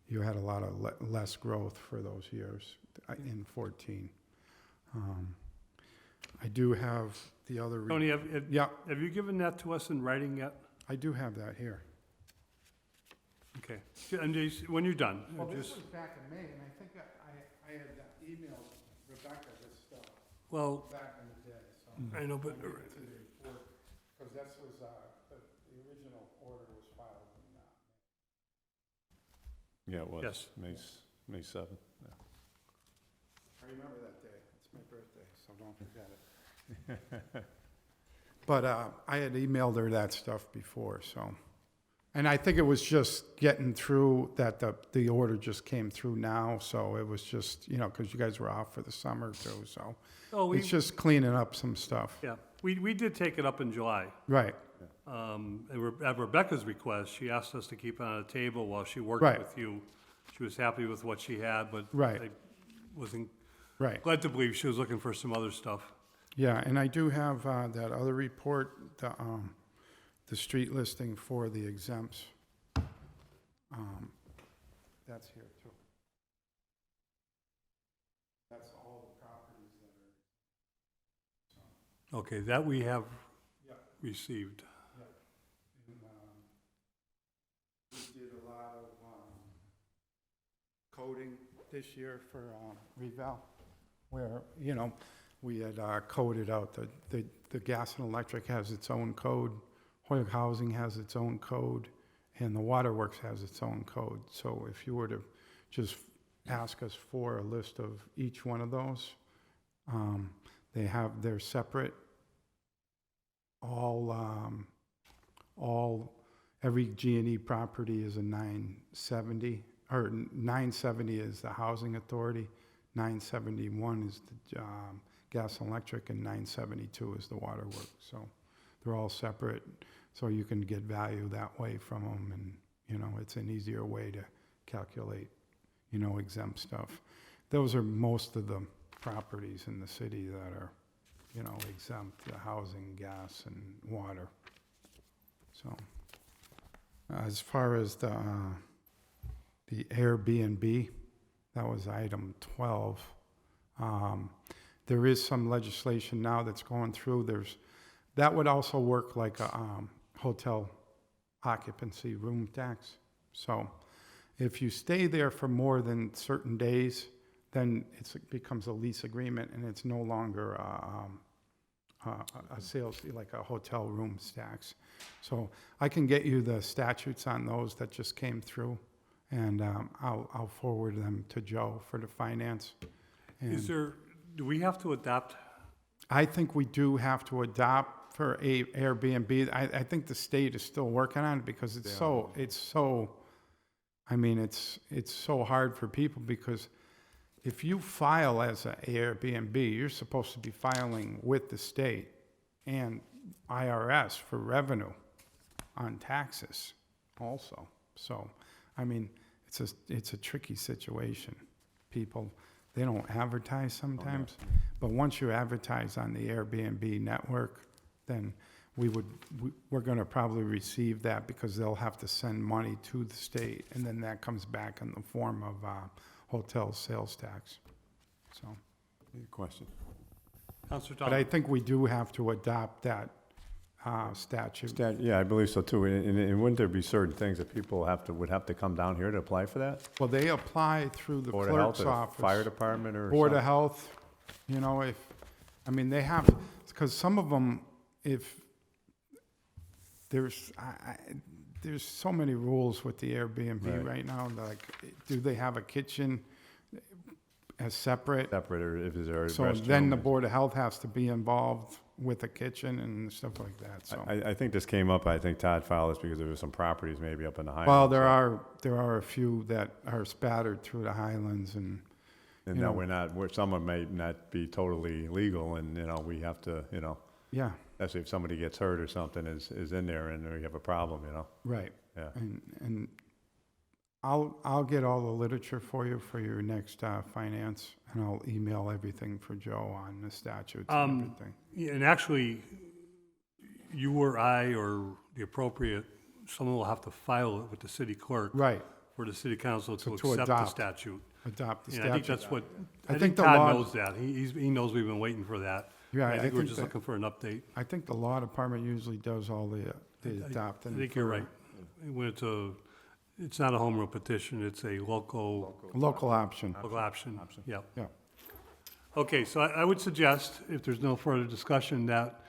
you had a lot of less growth for those years in 14. I do have the other. Tony, Yeah, have you given that to us in writing yet? I do have that here. Okay. And when you're done, Well, this just, was back in May, and I think I had emailed Rebecca this stuff well, back in the day, so. I know, but, Because this was, the original order was filed in, Yeah, it was. Yes. May 7th. Yeah. I remember that day. It's my birthday, so don't forget it. But I had emailed her that stuff before, so. And I think it was just getting through that the order just came through now, so it was just, because you guys were off for the summer too, so. oh, It's just cleaning up some stuff. yeah, we did take it up in July. Right, And at Rebecca's request, she asked us to keep it on a table while she worked Right. with you. She was happy with what she had, but Right. I wasn't right. glad to believe she was looking for some other stuff. Yeah, and I do have that other report, the street listing for the exempts. That's here too. That's all the properties that are. Okay, that we have Yeah. received. And, we did a lot of coding this year for reval, where, we had coded out the gas and electric has its own code, Hoyok Housing has its own code, and the waterworks has its own code. So if you were to just ask us for a list of each one of those, they're separate. Every G&E property is a 970, or 970 is the housing authority, 971 is the gas and electric, and 972 is the waterworks. So they're all separate, so you can get value that way from them, and, it's an easier way to calculate, exempt stuff. Those are most of the properties in the city that are, exempt, the housing, gas, and water. So, as far as the Airbnb, that was item 12. There is some legislation now that's going through. That would also work like a hotel occupancy room tax. So if you stay there for more than certain days, then it becomes a lease agreement, and it's no longer a sales, like a hotel room tax. So I can get you the statutes on those that just came through, and I'll forward them to Joe for the finance. And Do we have to adopt? I think we do have to adopt for Airbnb. I think the state is still working on it, because it's so hard for people, because if you file as an Airbnb, you're supposed to be filing with the state and IRS for revenue on taxes also. So, I mean, it's a tricky situation. People, they don't advertise sometimes, but once you advertise on the Airbnb network, then we're gonna probably receive that because they'll have to send money to the state, and then that comes back in the form of hotel sales tax. So, Good question. Counselor but I Tom? think we do have to adopt that statute. Yeah, I believe so too. And wouldn't there be certain things that people would have to come down here to apply for that? Well, they apply through the Board of Health clerk's or the office. fire department or Board of something? Health, you know, they have, because some of them, if there's so many rules with the Airbnb Right. right now, like, do they have a kitchen as separate? Separate, or if there's a So restroom? then the Board of Health has to be involved with a kitchen and stuff like that, so. I think this came up, I think Todd filed this because there were some properties maybe up in the Highlands. Well, so- there are a few that are spattered through the Highlands, and, And you now know- some of them may not be totally legal, and, we have to, yeah, especially if somebody gets hurt or something is in there and we have a problem, right. Yeah. And I'll get all the literature for you for your next finance, and I'll email everything for Joe on the statutes and everything. Yeah, and actually, you or I or the appropriate, someone will have to file it with the city clerk Right, for the city council to To accept the adopt. statute. adopt the And I think statute. that's what, I I think think the Todd law- knows that. He knows we've been waiting for that. Yeah, I think we're think just that- looking for an update. I think the law department usually does all the adopting. I think you're right. When it's not a home rule petition, it's a local Local option. option. Yeah. Yeah. Okay, so I would suggest, if there's no further discussion, that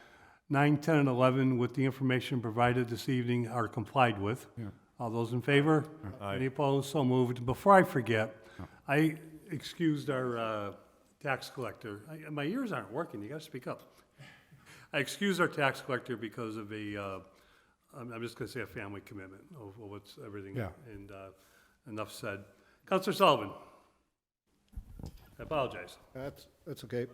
9, 10, and 11, with the information provided this evening, are complied with. Yeah. All those in favor? Aye. Any opposed? So moved. Before I forget, I excused our tax collector. My ears aren't working, you gotta speak up. I excused our tax collector because of I'm just gonna say a family commitment of what's everything. Yeah. And enough said. Counselor Sullivan? I apologize. That's okay.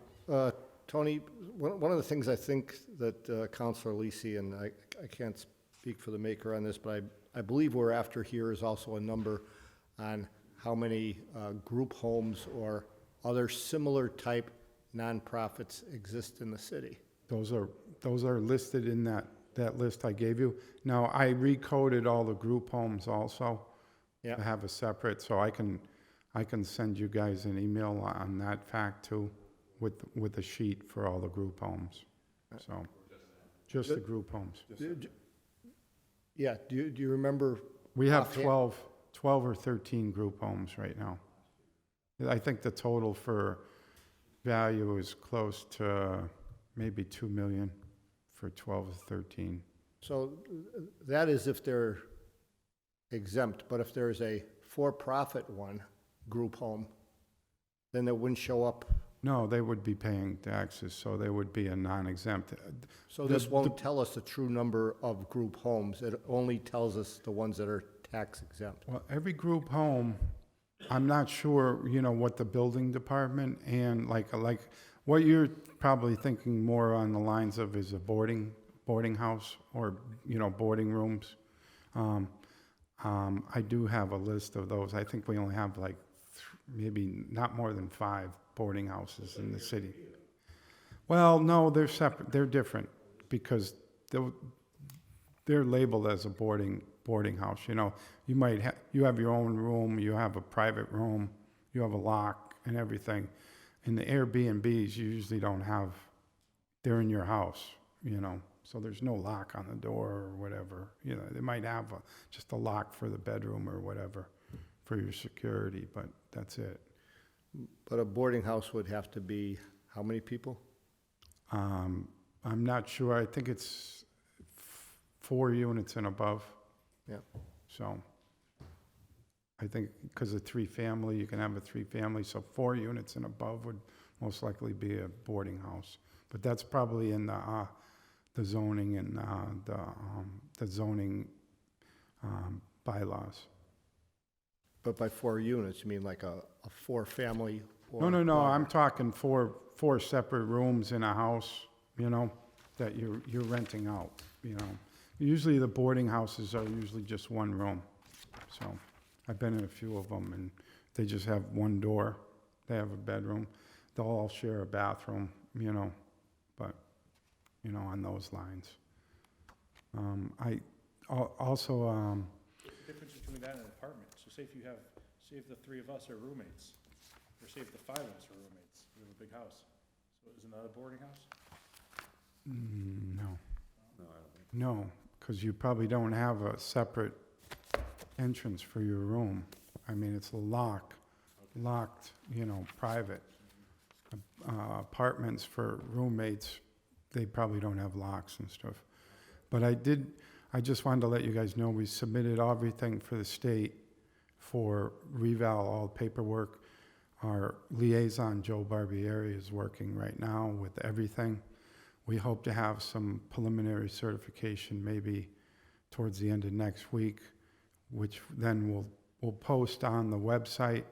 Tony, one of the things I think that Counselor Lisi, and I can't speak for the maker on this, but I believe we're after here is also a number on how many group homes or other similar type nonprofits exist in the city. Those are listed in that list I gave you. Now, I recoded all the group homes also. Yeah. To have a separate, so I can send you guys an email on that fact too, with a sheet for all the group homes. So, just the group homes. Yeah, do you remember? We have offhand? 12 or 13 group homes right now. I think the total for value is close to maybe 2 million for 12 or 13. So that is if they're exempt, but if there's a for-profit one, group home, then it wouldn't show up. No, they would be paying taxes, so they would be a non-exempt. So this won't tell us the true number of group homes. It only tells us the ones that are tax exempt. Well, every group home, I'm not sure, what the building department and like what you're probably thinking more on the lines of is a boarding house or, boarding rooms. I do have a list of those. I think we only have maybe not more than 5 boarding houses in the city. Well, no, they're separate. They're different because they're labeled as a boarding house. You might you have your own room, you have a private room, you have a lock and everything. In the Airbnbs, you usually don't have. They're in your house, so there's no lock on the door or whatever. They might have just a lock for the bedroom or whatever for your security, but that's it. But a boarding house would have to be how many people? I'm not sure. I think it's 4 units and above. Yeah. So I think because of 3-family, you can have a 3-family, so 4 units and above would most likely be a boarding house. But that's probably in the zoning and the zoning bylaws. But by 4 units, you mean like a 4-family for. No, I'm Barbara. talking four separate rooms in a house, you know, that you're renting out, you know. Usually the boarding houses are usually just one room. So I've been in a few of them and they just have one door. They have a bedroom. They'll all share a bathroom, you know, but, you know, on those lines. Also, What's the difference between that and an apartment? So say if the three of us are roommates, or say if the five of us are roommates, we have a big house. So isn't that a boarding house? no, because you probably don't have a separate entrance for your room. I mean, it's locked, you know, private. Apartments for roommates, they probably don't have locks and stuff. But I just wanted to let you guys know, we submitted everything for the state for reval, all paperwork. Our liaison, Joe Barbieri, is working right now with everything. We hope to have some preliminary certification maybe towards the end of next week, which then we'll post on the website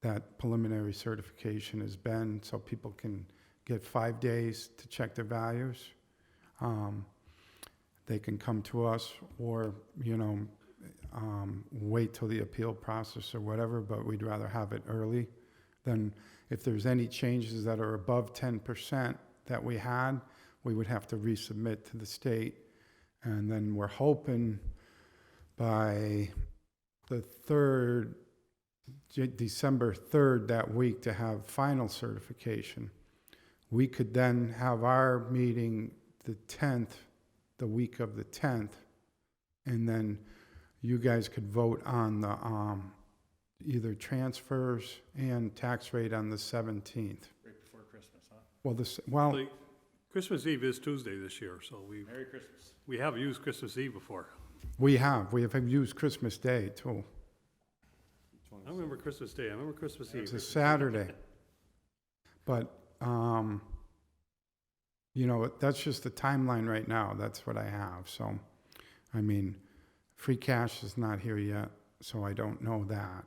that preliminary certification has been, so people can get 5 days to check their values. They can come to us or, you know, wait till the appeal process or whatever, but we'd rather have it early. Then if there's any changes that are above 10% that we had, we would have to resubmit to the state. And then we're hoping by the December 3rd that week to have final certification. We could then have our meeting the 10th, the week of the 10th, and then you guys could vote on the either transfers and tax rate on the 17th. Right before Christmas, huh? Well, Christmas Eve is Tuesday this year, so Merry Christmas. we have used Christmas Eve before. we have used Christmas Day too. I don't remember Christmas Day, I remember Christmas Eve. It's a Saturday. But, you know, that's just the timeline right now. That's what I have. So, I mean, free cash is not here yet, so I don't know that.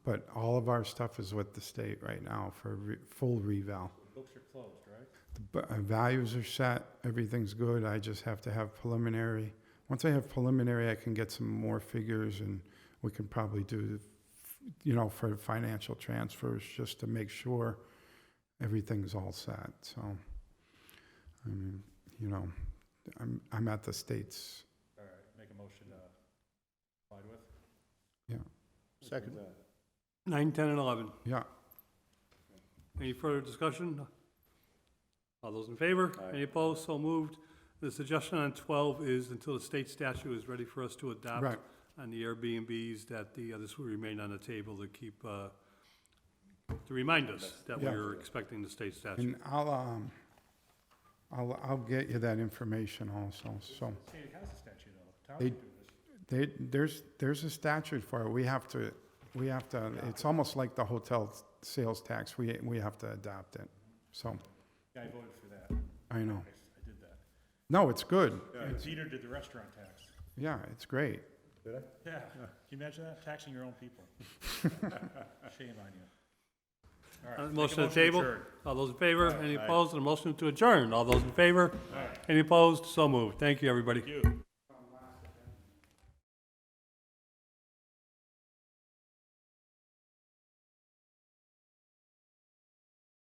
But all of our stuff is with the state right now for full reval. Books are closed, right? The values are set, everything's good. I just have to have preliminary. Once I have preliminary, I can get some more figures and we can probably do, you know, for financial transfers just to make sure everything's all set. So, you know, I'm at the state's. All right, make a motion applied with. Second. 9, 10, and 11. Yeah. Any further discussion? All those in favor? Any opposed? So moved. The suggestion on 12 is until the state statute is ready for us to adopt Right. on the Airbnbs, that this will remain on the table to keep, to remind us that Yeah. we're expecting the state statute. And I'll get you that information also. So State has a statute though. Town They- can do this. there's a statute for it. We have to, it's almost like the hotel sales tax. We have to adopt it. So, Yeah, I voted for that. I know. I did that. No, it's good. Peter did the restaurant tax. Yeah, it's great. Yeah. Can you imagine that? Taxing your own people. Shame on you. All right. make a Motion to table? adjourn. All those in favor? Any opposed? And a motion to adjourn. All those in favor? Any opposed? So moved. Thank you, everybody. Thank you.